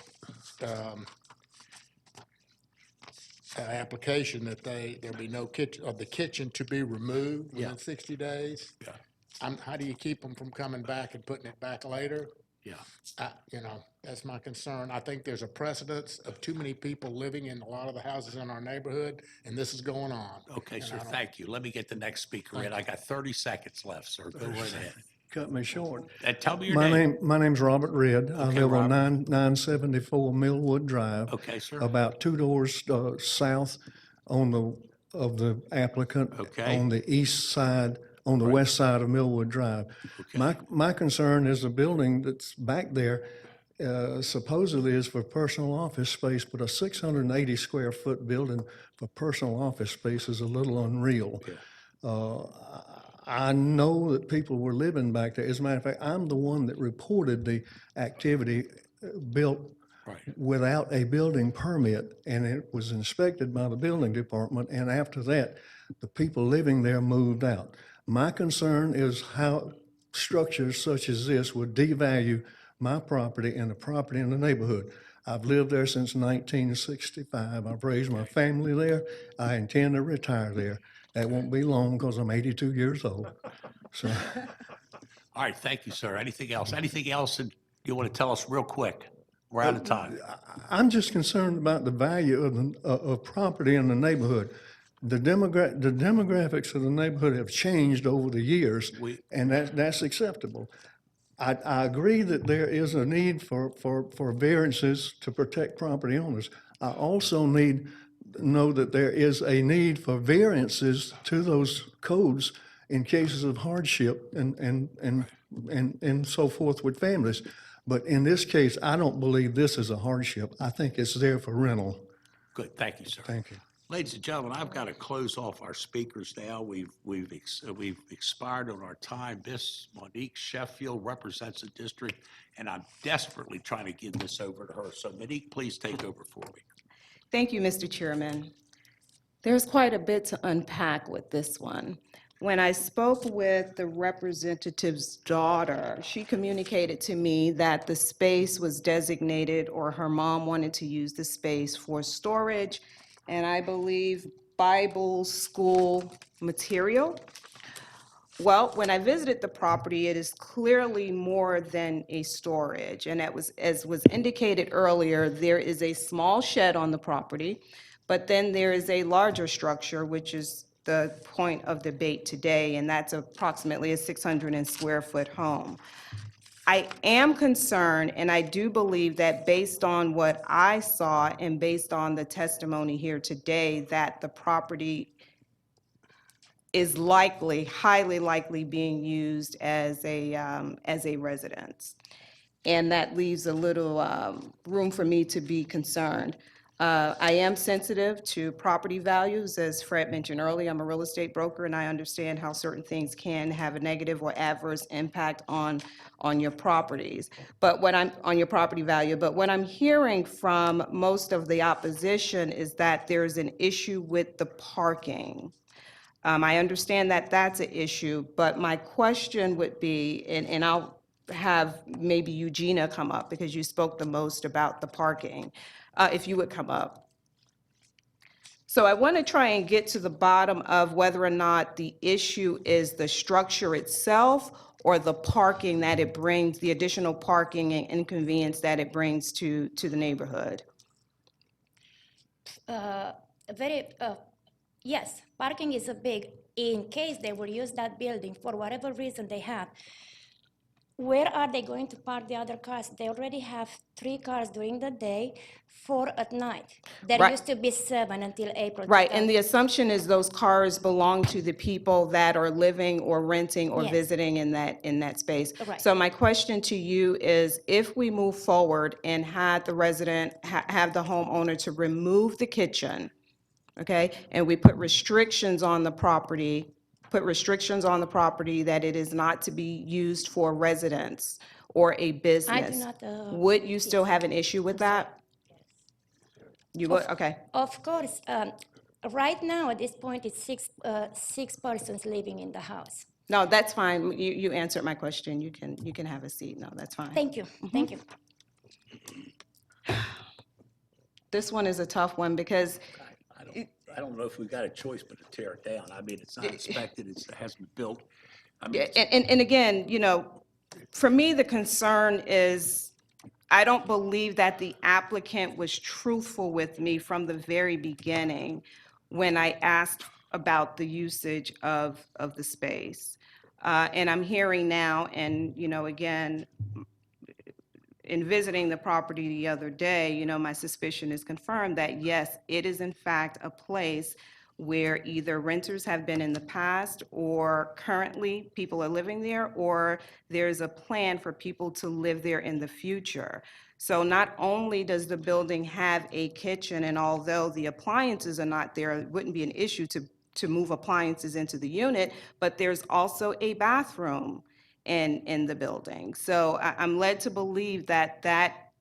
application, that there'll be no kitchen, of the kitchen to be removed within 60 days. Yeah. How do you keep them from coming back and putting it back later? Yeah. You know, that's my concern. I think there's a precedence of too many people living in a lot of the houses in our neighborhood, and this is going on. Okay, And sir, I don't- thank you. Let me get the next speaker in. I got 30 seconds left, sir. Go right ahead. Cut me short. And tell me your name. My name's Robert Red. I Okay, live on Robert. 974 Millwood Drive. Okay, sir. About 2 doors south of the applicant. Okay. On the east side, on the west side of Millwood Drive. My concern is the building that's back there supposedly is for personal office space, but a 680 square foot building for personal office space is a little unreal. I know that people were living back there. As a matter of fact, I'm the one that reported the activity built without a building permit, and it was inspected by the building department, and after that, the people living there moved out. My concern is how structures such as this would devalue my property and the property in the neighborhood. I've lived there since 1965. I've raised my family there. I intend to retire there. That won't be long because I'm 82 years old. So, All right, thank you, sir. Anything else? Anything else that you want to tell us real quick? We're out of time. I'm just concerned about the value of property in the neighborhood. The demographics of the neighborhood have changed over the years, and that's acceptable. I agree that there is a need for variances to protect property owners. I also know that there is a need for variances to those codes in cases of hardship and so forth with families. But in this case, I don't believe this is a hardship. I think it's there for rental. Good, thank you, sir. Thank you. Ladies and gentlemen, I've got to close off our speakers now. We've expired on our time. Miss Monique Sheffield represents the district, and I'm desperately trying to give this over to her. So Monique, please take over for me. Thank you, Mr. Chairman. There's quite a bit to unpack with this one. When I spoke with the representative's daughter, she communicated to me that the space was designated, or her mom wanted to use the space for storage, and I believe Bible school material. Well, when I visited the property, it is clearly more than a storage. And as was indicated earlier, there is a small shed on the property, but then there is a larger structure, which is the point of debate today, and that's approximately a 600 square foot home. I am concerned, and I do believe that based on what I saw and based on the testimony here today, that the property is likely, highly likely being used as a residence. And that leaves a little room for me to be concerned. I am sensitive to property values. As Fred mentioned earlier, I'm a real estate broker, and I understand how certain things can have a negative or adverse impact on your properties. But on your property value. But what I'm hearing from most of the opposition is that there's an issue with the parking. I understand that that's an issue, but my question would be, and I'll have maybe Eugenia come up because you spoke the most about the parking, if you would come up. So I want to try and get to the bottom of whether or not the issue is the structure itself or the parking that it brings, the additional parking and inconvenience that it brings to the neighborhood? Yes, parking is a big, in case they will use that building for whatever reason they have. Where are they going to park the other cars? They already have 3 cars during the day, 4 at night. There Right. used to be 7 until April. Right, and the 2000. assumption is those cars belong to the people that are living or renting or Yes. visiting in that space. Right. So my question to you is, if we move forward and had the resident, have the homeowner to remove the kitchen, okay, and we put restrictions on the property, that it is not to be used for residence or a business, not, would you still have an issue with that? You would, okay. Of course, right now at this point, it's 6 persons living in the house. No, that's fine. You answered my question. You can have a seat. No, that's fine. Thank you, thank you. This one is a tough one because I don't know if we've got a choice but to tear it down. I mean, it's not inspected, it hasn't been built. I mean, and again, for me, the concern is, I don't believe that the applicant was truthful with me from the very beginning when I asked about the usage of the space. And I'm hearing now, and, again, in visiting the property the other day, my suspicion is confirmed that, yes, it is in fact a place where either renters have been in the past, or currently people are living there, or there's a plan for people to live there in the future. So not only does the building have a kitchen, and although the appliances are not there, it wouldn't be an issue to move appliances into the unit, but there's also a bathroom in the building. So I'm led to believe that that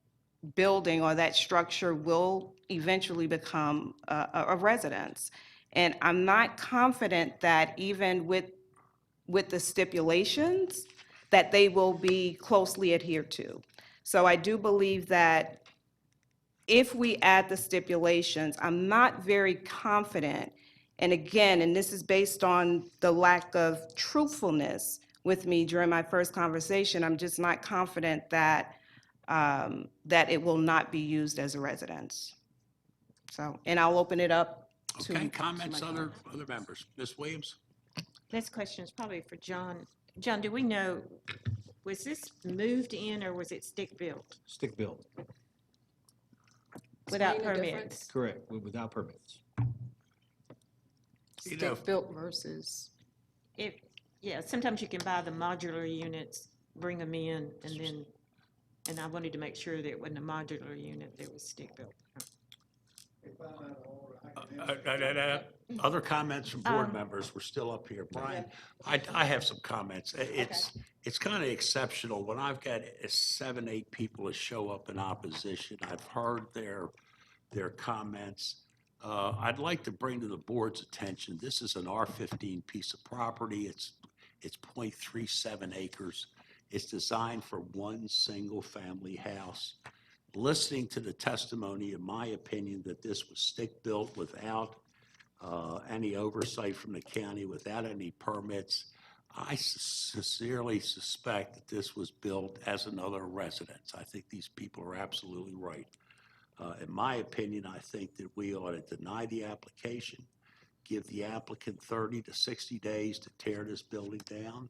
building or that structure will eventually become a residence. And I'm not confident that even with the stipulations, that they will be closely adhered to. So I do believe that if we add the stipulations, I'm not very confident, and again, and this is based on the lack of truthfulness with me during my first conversation, I'm just not confident that that it will not be used as a residence. So, and I'll open it up to. Okay, comments, other members? Ms. Williams? This question is probably for John. John, do we know, was this moved in or was it stick-built? Stick-built, Without Explain the permits? difference. correct, without permits. You know, Stick-built versus. Yeah, sometimes you can buy the modular units, bring them in, and I wanted to make sure that it wasn't a modular unit that was stick-built. Other comments from board members? We're still up here. Brian, I have some comments. It's kind of exceptional when I've got 7, 8 people that show up in opposition. I've heard their comments. I'd like to bring to the board's attention, this is an R15 piece of property. It's 0.37 acres. It's designed for one single-family house. Listening to the testimony, in my opinion, that this was stick-built without any oversight from the county, without any permits, I sincerely suspect that this was built as another residence. I think these people are absolutely right. In my opinion, I think that we ought to deny the application, give the applicant 30 to 60 days to tear this building down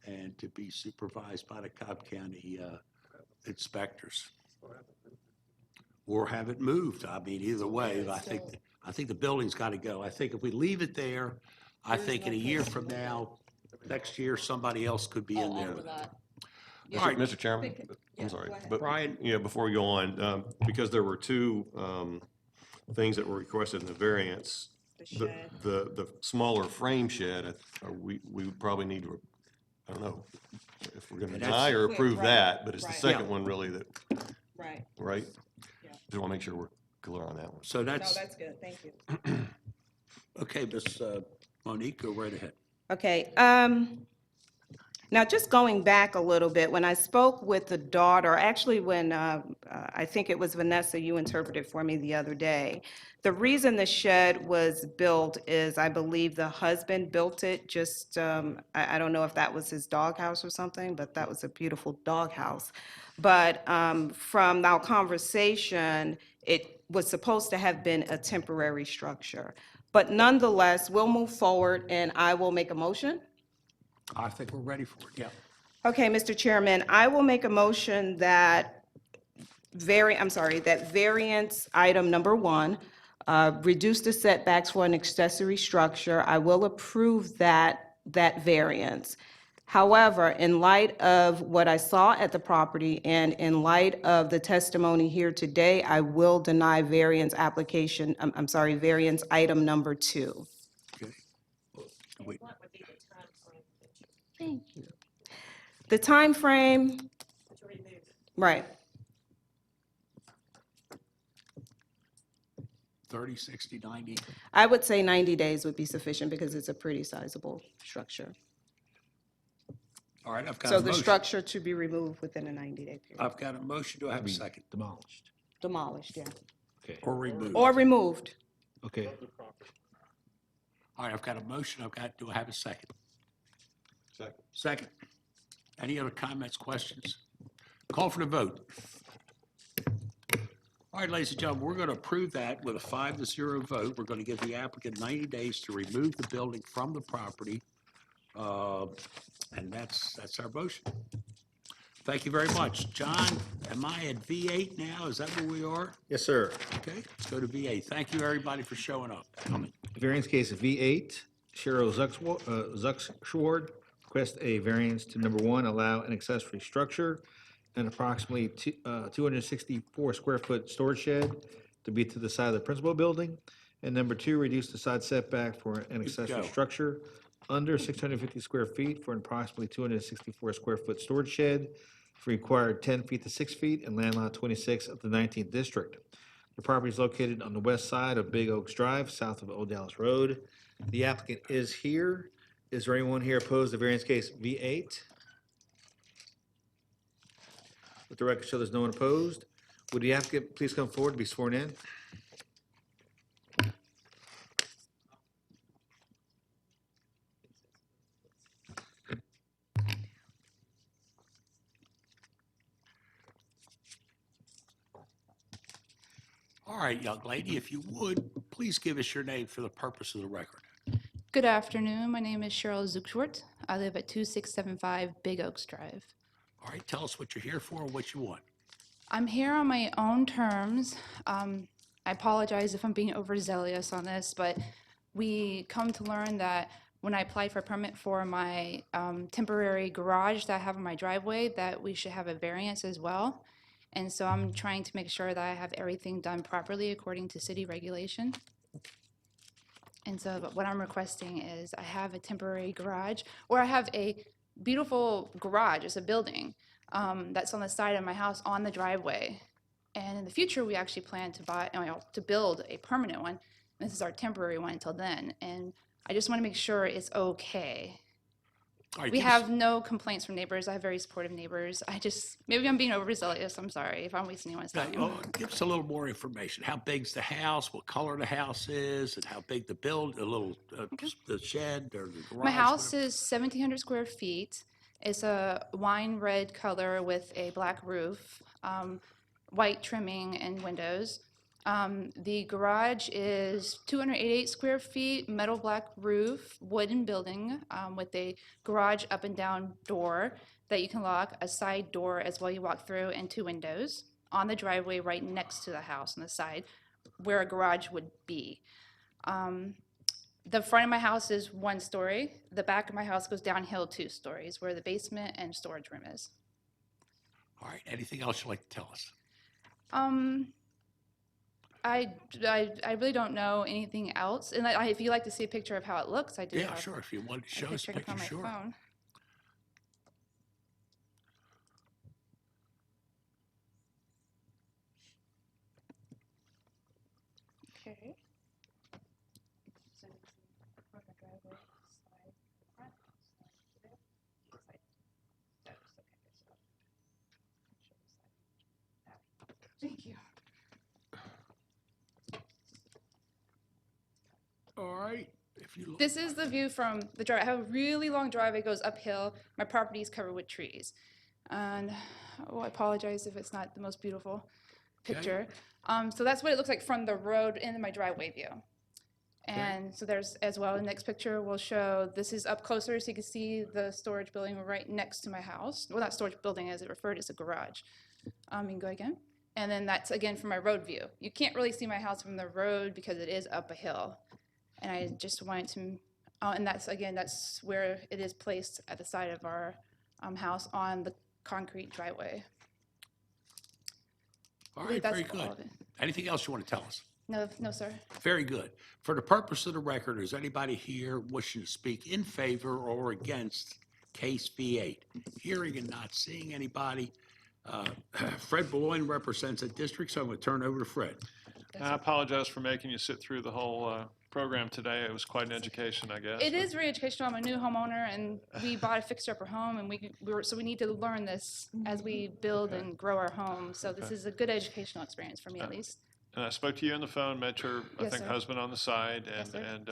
and to be supervised by the Cobb County inspectors. Or have it moved. I mean, either way, I think the building's got to go. I think if we leave it there, I think in a year from now, next year, somebody else could be in there. All right, Mr. Chairman, I'm sorry, but Brian, before we go on, because there were 2 things that were requested in the variance, the smaller frame shed, we would probably need to, I don't know if we're going to deny or approve that, but it's the second one really that, right? Just want to make sure we're clear on that one. So that's. No, that's good, thank you. Okay, Ms. Monique, go right ahead. Okay, Now, just going back a little bit, when I spoke with the daughter, actually when, I think it was Vanessa, you interpreted for me the other day, the reason the shed was built is I believe the husband built it, just, I don't know if that was his doghouse or something, but that was a beautiful doghouse. But from our conversation, it was supposed to have been a temporary structure. But nonetheless, we'll move forward and I will make a motion. I think we're ready for it, yeah. Okay, Mr. Chairman, I will make a motion that that variance item number 1, reduce the setbacks for an accessory structure. I will approve that variance. However, in light of what I saw at the property and in light of the testimony here today, I will deny variance application, variance item number 2. Okay. Wait. Thank you. The time frame, right, 30, 60, 90. I would say 90 days would be sufficient because it's a pretty sizable structure. All right, I've got a So motion. the structure to be removed within a 90-day period. I've got a motion. Do I have a second? Demolished. Demolished, yeah. Okay. Or removed? Or removed. Okay. All right, I've got a motion. Do I have a second? Second. Second. Any other comments, questions? Call for the vote. All right, ladies and gentlemen, we're going to approve that with a 5-0 vote. We're going to give the applicant 90 days to remove the building from the property. And that's our motion. Thank you very much. John, am I at V8 now? Is that where we are? Yes, sir. Okay, let's go to V8. Thank you, everybody, for showing up. Coming. Variance case V8, Cheryl Zuxward request a variance to number 1, allow an accessory structure, an approximately 264 square foot storage shed to be to the side of the principal building. And number 2, reduce the side setback for an accessory go. structure under 650 square feet for an approximately 264 square foot storage shed for required 10 feet to 6 feet in land lot 26 of the 19th district. The property is located on the west side of Big Oaks Drive, south of Old Dallas Road. The applicant is here. Is there anyone here opposed to variance case V8? Let the record show there's no one opposed. Would the applicant please come forward to be sworn in? All right, young lady, if you would, please give us your name for the purpose of the record. Good afternoon. My name is Cheryl Zuxwart. I live at 2675 Big Oaks Drive. All right, tell us what you're here for and what you want. I'm here on my own terms. I apologize if I'm being overzealous on this, but we come to learn that when I applied for a permit for my temporary garage that I have in my driveway, that we should have a variance as well. And so I'm trying to make sure that I have everything done properly according to city regulation. And so what I'm requesting is I have a temporary garage, or I have a beautiful garage, it's a building that's on the side of my house on the driveway. And in the future, we actually plan to build a permanent one. This is our temporary one until then. And I just want to make sure it's okay. All right, We give us- have no complaints from neighbors. I have very supportive neighbors. Maybe I'm being overzealous. I'm sorry if I'm wasting anyone's time. Give us a little more information. How big's the house, what color the house is, and how big the the shed or the garage? My house whatever. is 1,700 square feet. It's a wine red color with a black roof, white trimming and windows. The garage is 288 square feet, metal black roof, wooden building with a garage up and down door that you can lock, a side door as well you walk through, and 2 windows on the driveway right next to the house on the side where a garage would be. The front of my house is 1 story. The back of my house goes downhill 2 stories where the basement and storage room is. All right, anything else you'd like to tell us? I really don't know anything else. And if you'd like to see a picture of how it looks, I do Yeah, have sure, if you want to show a us a picture picture, on my sure. phone. Okay. So, front of the driveway, side, front, side, if you look. This is the view from the drive. I have a really long driveway, goes uphill. My property is covered with trees. And, oh, I apologize if it's not the most beautiful picture. So that's what it looks like from the road into my driveway view. And so there's, as well, the next picture will show, this is up closer, so you can see the storage building right next to my house. Well, not storage building as it referred, it's a garage. You can go again. And then that's, again, from my road view. You can't really see my house from the road because it is up a hill. And I just wanted to, and that's, again, that's where it is placed at the side of our house on the concrete driveway. All I believe right, very that's all good. of it. Anything else you want to tell us? No, sir. Very good. For the purpose of the record, is anybody here wishing to speak in favor or against case V8? Hearing and not seeing anybody. Fred Beloin represents a district, so I'm going to turn over to Fred. I apologize for making you sit through the whole program today. It was quite an education, I guess. It is very educational. I'm a new homeowner, and we bought a fixer-upper home, and so we need to learn this as we build and grow our home. So this is a good educational experience for me, at least. And I spoke to you on the phone, met your, I Yes, think, sir. husband on the side, Yes, sir. and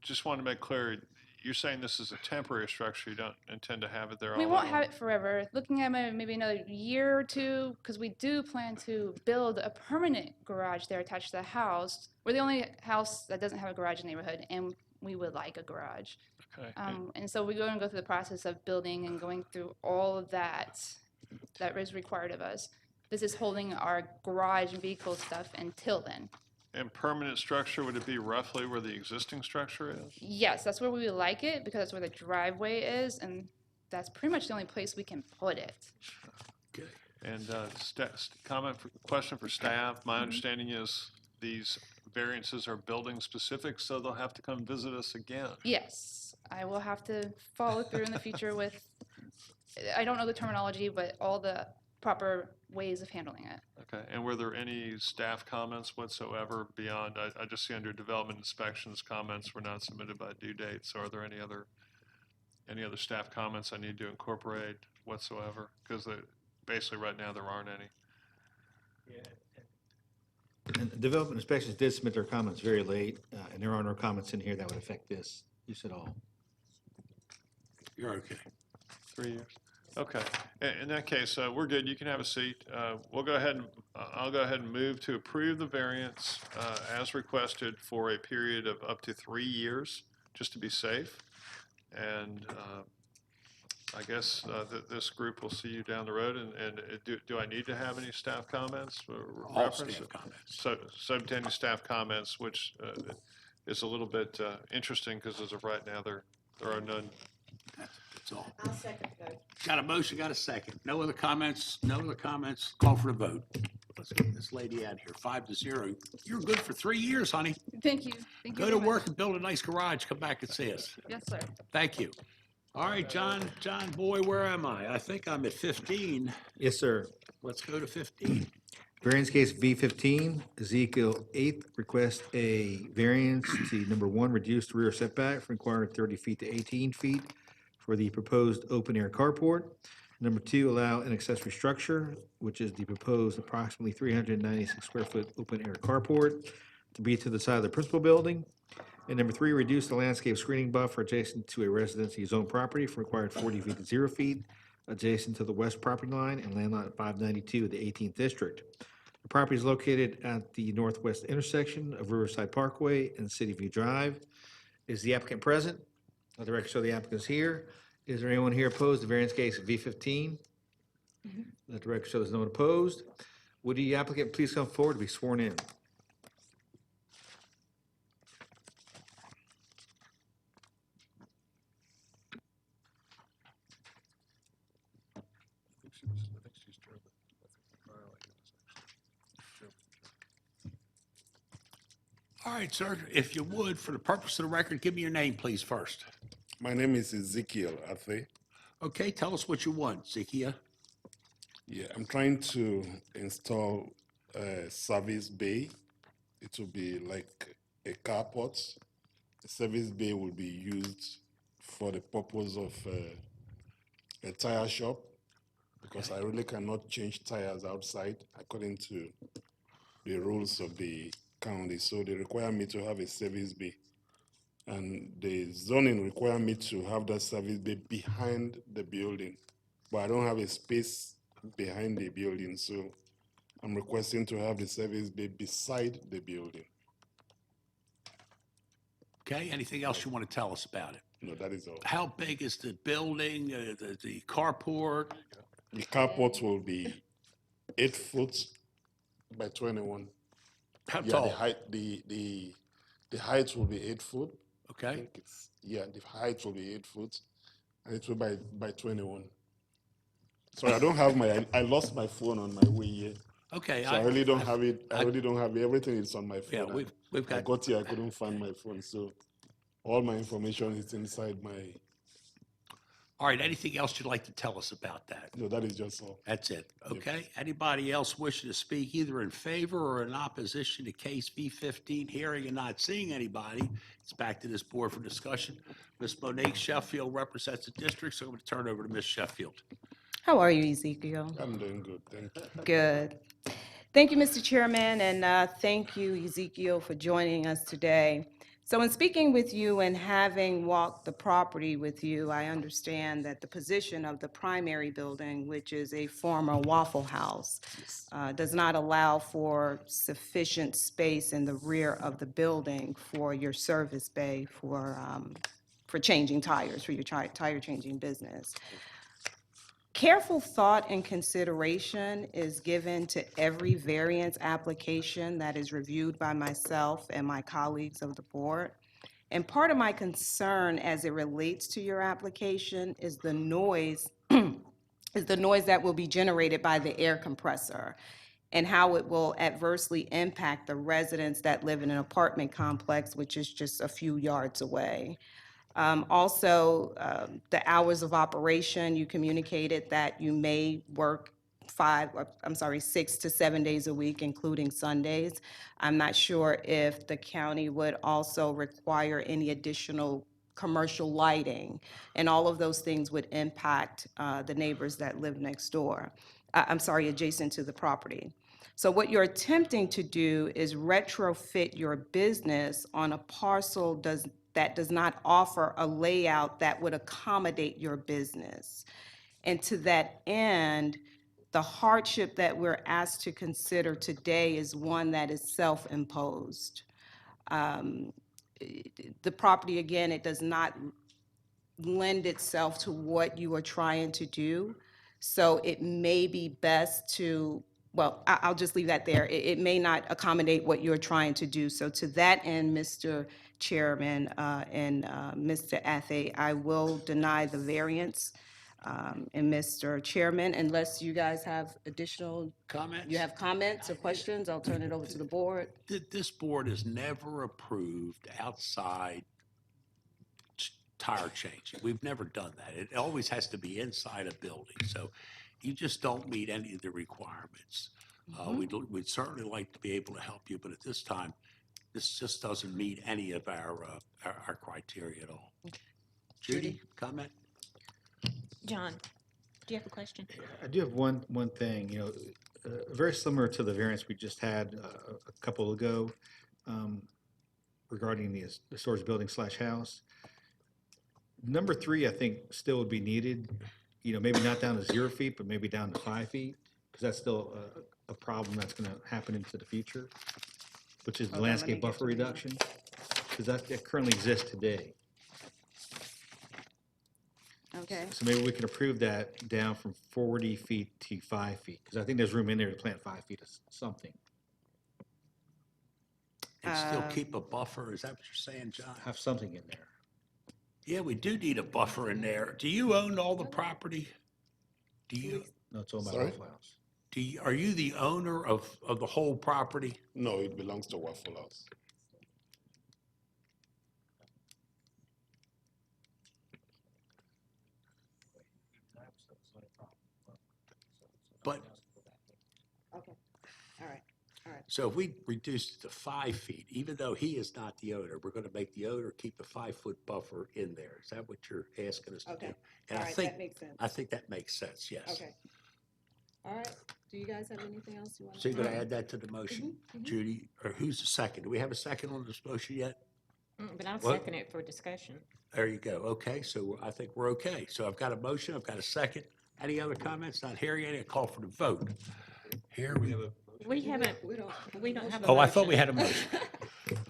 just wanted to make clear, you're saying this is a temporary structure. You don't intend to have it there all We won't along? have it forever. Looking at maybe another year or two, because we do plan to build a permanent garage there attached to the house. We're the only house that doesn't have a garage in the neighborhood, and we would like a garage. Okay. And so we're going to go through the process of building and going through all of that is required of us. This is holding our garage and vehicle stuff until then. And permanent structure, would it be roughly where the existing structure is? Yes, that's where we would like it, because that's where the driveway is, and that's pretty much the only place we can put it. Okay. And question for staff. My understanding is these variances are building specific, so they'll have to come visit us again. Yes, I will have to follow through in the future with, I don't know the terminology, but all the proper ways of handling it. Okay, and were there any staff comments whatsoever beyond, I just see under development inspections, comments were not submitted by due date, so are there any other staff comments I need to incorporate whatsoever? Because basically right now there aren't any. And Development Inspections did submit their comments very late, and there are no comments in here that would affect this. You said all. You're okay. 3 years. Okay. In that case, we're good. You can have a seat. We'll go ahead and I'll go ahead and move to approve the variance as requested for a period of up to 3 years, just to be safe. And I guess this group will see you down the road. And do I need to have any staff comments? All staff comments. Subject to any staff comments, which is a little bit interesting because as of right now, there are none. That's all. I'll second that. Got a motion, got a second. No other comments? No other comments? Call for the vote. Let's get this lady out of here. 5-0. You're good for 3 years, honey. Thank you. Thank you Go to very much. work and build a nice garage. Come back and see us. Yes, sir. Thank you. All right, John, boy, where am I? I think I'm at 15. Yes, sir. Let's go to 15. Variance case V15, Ezekiel 8th, request a variance to number 1, reduced rear setback from required 30 feet to 18 feet for the proposed open-air carport. Number 2, allow an accessory structure, which is the proposed approximately 396 square foot open-air carport to be to the side of the principal building. And number 3, reduce the landscape screening buffer adjacent to a residency zone property from required 40 feet to 0 feet adjacent to the west property line and land lot 592 of the 18th district. The property is located at the northwest intersection of Riverside Parkway and City View Drive. Is the applicant present? Let the record show the applicant is here. Is there anyone here opposed to variance case V15? Let the record show there's no one opposed. Would the applicant please come forward to be sworn in? All right, sir, if you would, for the purpose of the record, give me your name, please, first. My name is Ezekiel Athe. Okay, tell us what you want, Zikia. Yeah, I'm trying to install a service bay. It will be like a carport. The service bay will be used for the purpose of a tire shop because I really cannot change tires outside according to the rules of the county. So they require me to have a service bay. And the zoning require me to have that service bay behind the building, but I don't have a space behind the building, so I'm requesting to have the service bay beside the building. Okay, anything else you want to tell us about it? No, that is all. How big is the building, the carport? The carport will be 8 foot by 21. How Yeah, tall? the height will be 8 foot. I Okay, think it's, yeah, the height will be 8 foot, and it will by 21. Sorry, I don't have I lost my phone on my way here. okay. So I really don't have it. I really don't have it. Everything is on my phone. Yeah, and we've I got, got here, I couldn't find my phone, so all my information is inside my. all right, anything else you'd like to tell us about that? No, that is just all. That's it, okay? Anybody else wishing to speak either in favor or in opposition to case V15, hearing and not seeing anybody? It's back to this board for discussion. Ms. Monique Sheffield represents the district, so I'm going to turn it over to Ms. Sheffield. How are you, Ezekiel? I'm doing good, thank you. Good. Thank you, Mr. Chairman, and thank you, Ezekiel, for joining us today. So in speaking with you and having walked the property with you, I understand that the position of the primary building, which is a former Waffle House, does not allow for sufficient space in the rear of the building for your service bay for changing tires, for your tire changing business. Careful thought and consideration is given to every variance application that is reviewed by myself and my colleagues of the board. And part of my concern as it relates to your application is the noise, that will be generated by the air compressor and how it will adversely impact the residents that live in an apartment complex, which is just a few yards away. Also, the hours of operation, you communicated that you may work 6 to 7 days a week, including Sundays. I'm not sure if the county would also require any additional commercial lighting, and all of those things would impact the neighbors that live next door. Adjacent to the property. So what you're attempting to do is retrofit your business on a parcel that does not offer a layout that would accommodate your business. And to that end, the hardship that we're asked to consider today is one that is self-imposed. The property, again, it does not lend itself to what you are trying to do. So it may be best to, well, I'll just leave that there. It may not accommodate what you're trying to do. So to that end, Mr. Chairman and Mr. Athay, I will deny the variance. And Mr. Chairman, unless you guys have additional, Comments? you have comments or questions, I'll turn it over to the board. This board has never approved outside tire changing. We've never done that. It always has to be inside a building, so you just don't meet any of the requirements. We'd certainly like to be able to help you, but at this time, this just doesn't meet any of our criteria at all. Judy, comment? John, do you have a question? I do have one thing, very similar to the variance we just had a couple ago regarding the storage building / house. Number 3, I think, still would be needed, maybe not down to 0 feet, but maybe down to 5 feet, because that's still a problem that's going to happen into the future, which is the landscape buffer reduction, because that currently exists today. Okay. So maybe we can approve that down from 40 feet to 5 feet, because I think there's room in there to plant 5 feet of something. And still keep a buffer, is that what you're saying, John? Have something in there. Yeah, we do need a buffer in there. Do you own all the property? Do you? No, it's owned by Sorry? Waffle House. Are you the owner of the whole property? No, it belongs to Waffle House. But, Okay, all right. so if we reduce it to 5 feet, even though he is not the owner, we're gonna make the owner keep a 5-foot buffer in there. Is that what you're asking us to do? Okay. And All I right, think that makes sense. I think that makes sense, yes. Okay. All right, do you guys have anything else you want to? So you're gonna add that to the motion? Judy, or who's the second? Do we have a second on this motion yet? But I'll What? second it for discussion. There you go. Okay, so I think we're okay. So I've got a motion, I've got a second. Any other comments? Not hearing any, a call for the vote. Here we have a. We don't have a Oh, I thought we motion. had a motion.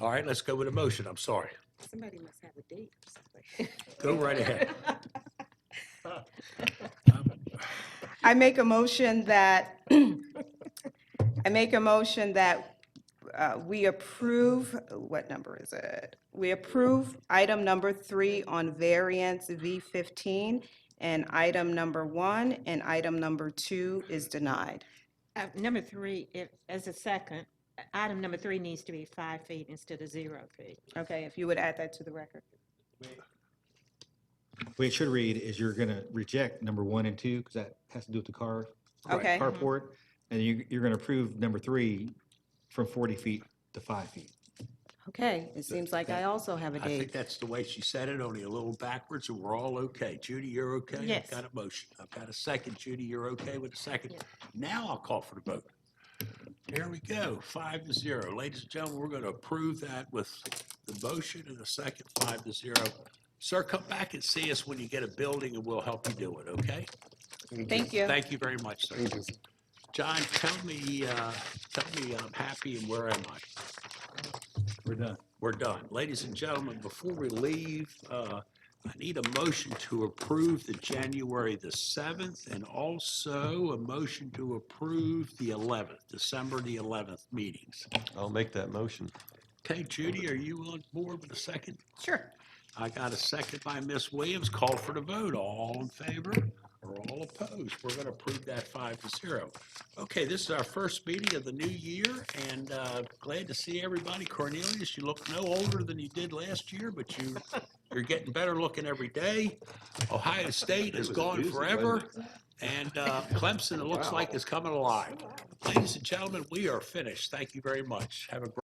All right, let's go with a motion. I'm sorry. Somebody must have a date or something. Go right ahead. I make a motion that, we approve, what number is it? We approve item number 3 on variance V15, and item number 1 and item number 2 is denied. Number 3, as a second, item number 3 needs to be 5 feet instead of 0 feet. Okay, if you would add that to the record. The way it should read is you're gonna reject number 1 and 2, because that has to do with the Okay. carport. And you're gonna approve number 3 from 40 feet to 5 feet. Okay, it seems like I also have a I think date. that's the way she said it, only a little backwards, and we're all okay. Judy, you're okay? Yes. I've got a motion. I've got a second. Judy, you're okay with a second? Now I'll call for the vote. Here we go, 5-0. Ladies and gentlemen, we're going to approve that with the motion and the second, 5-0. Sir, come back and see us when you get a building, and we'll help you do it, okay? Thank you. Thank you very much, sir. John, tell me I'm happy, and where am I? We're done. We're done. Ladies and gentlemen, before we leave, I need a motion to approve the January the 7th, and also a motion to approve the 11th, December the 11th meetings. I'll make that motion. Okay, Judy, are you on board with a second? Sure. I got a second by Ms. Williams. Call for the vote. All in favor or all opposed? We're going to approve that 5-0. Okay, this is our first meeting of the new year, and glad to see everybody. Cornelius, you look no older than you did last year, but you're getting better looking every day. Ohio State is gone forever, and Clemson, it looks like, is coming alive. Ladies and gentlemen, we are finished. Thank you very much. Have a great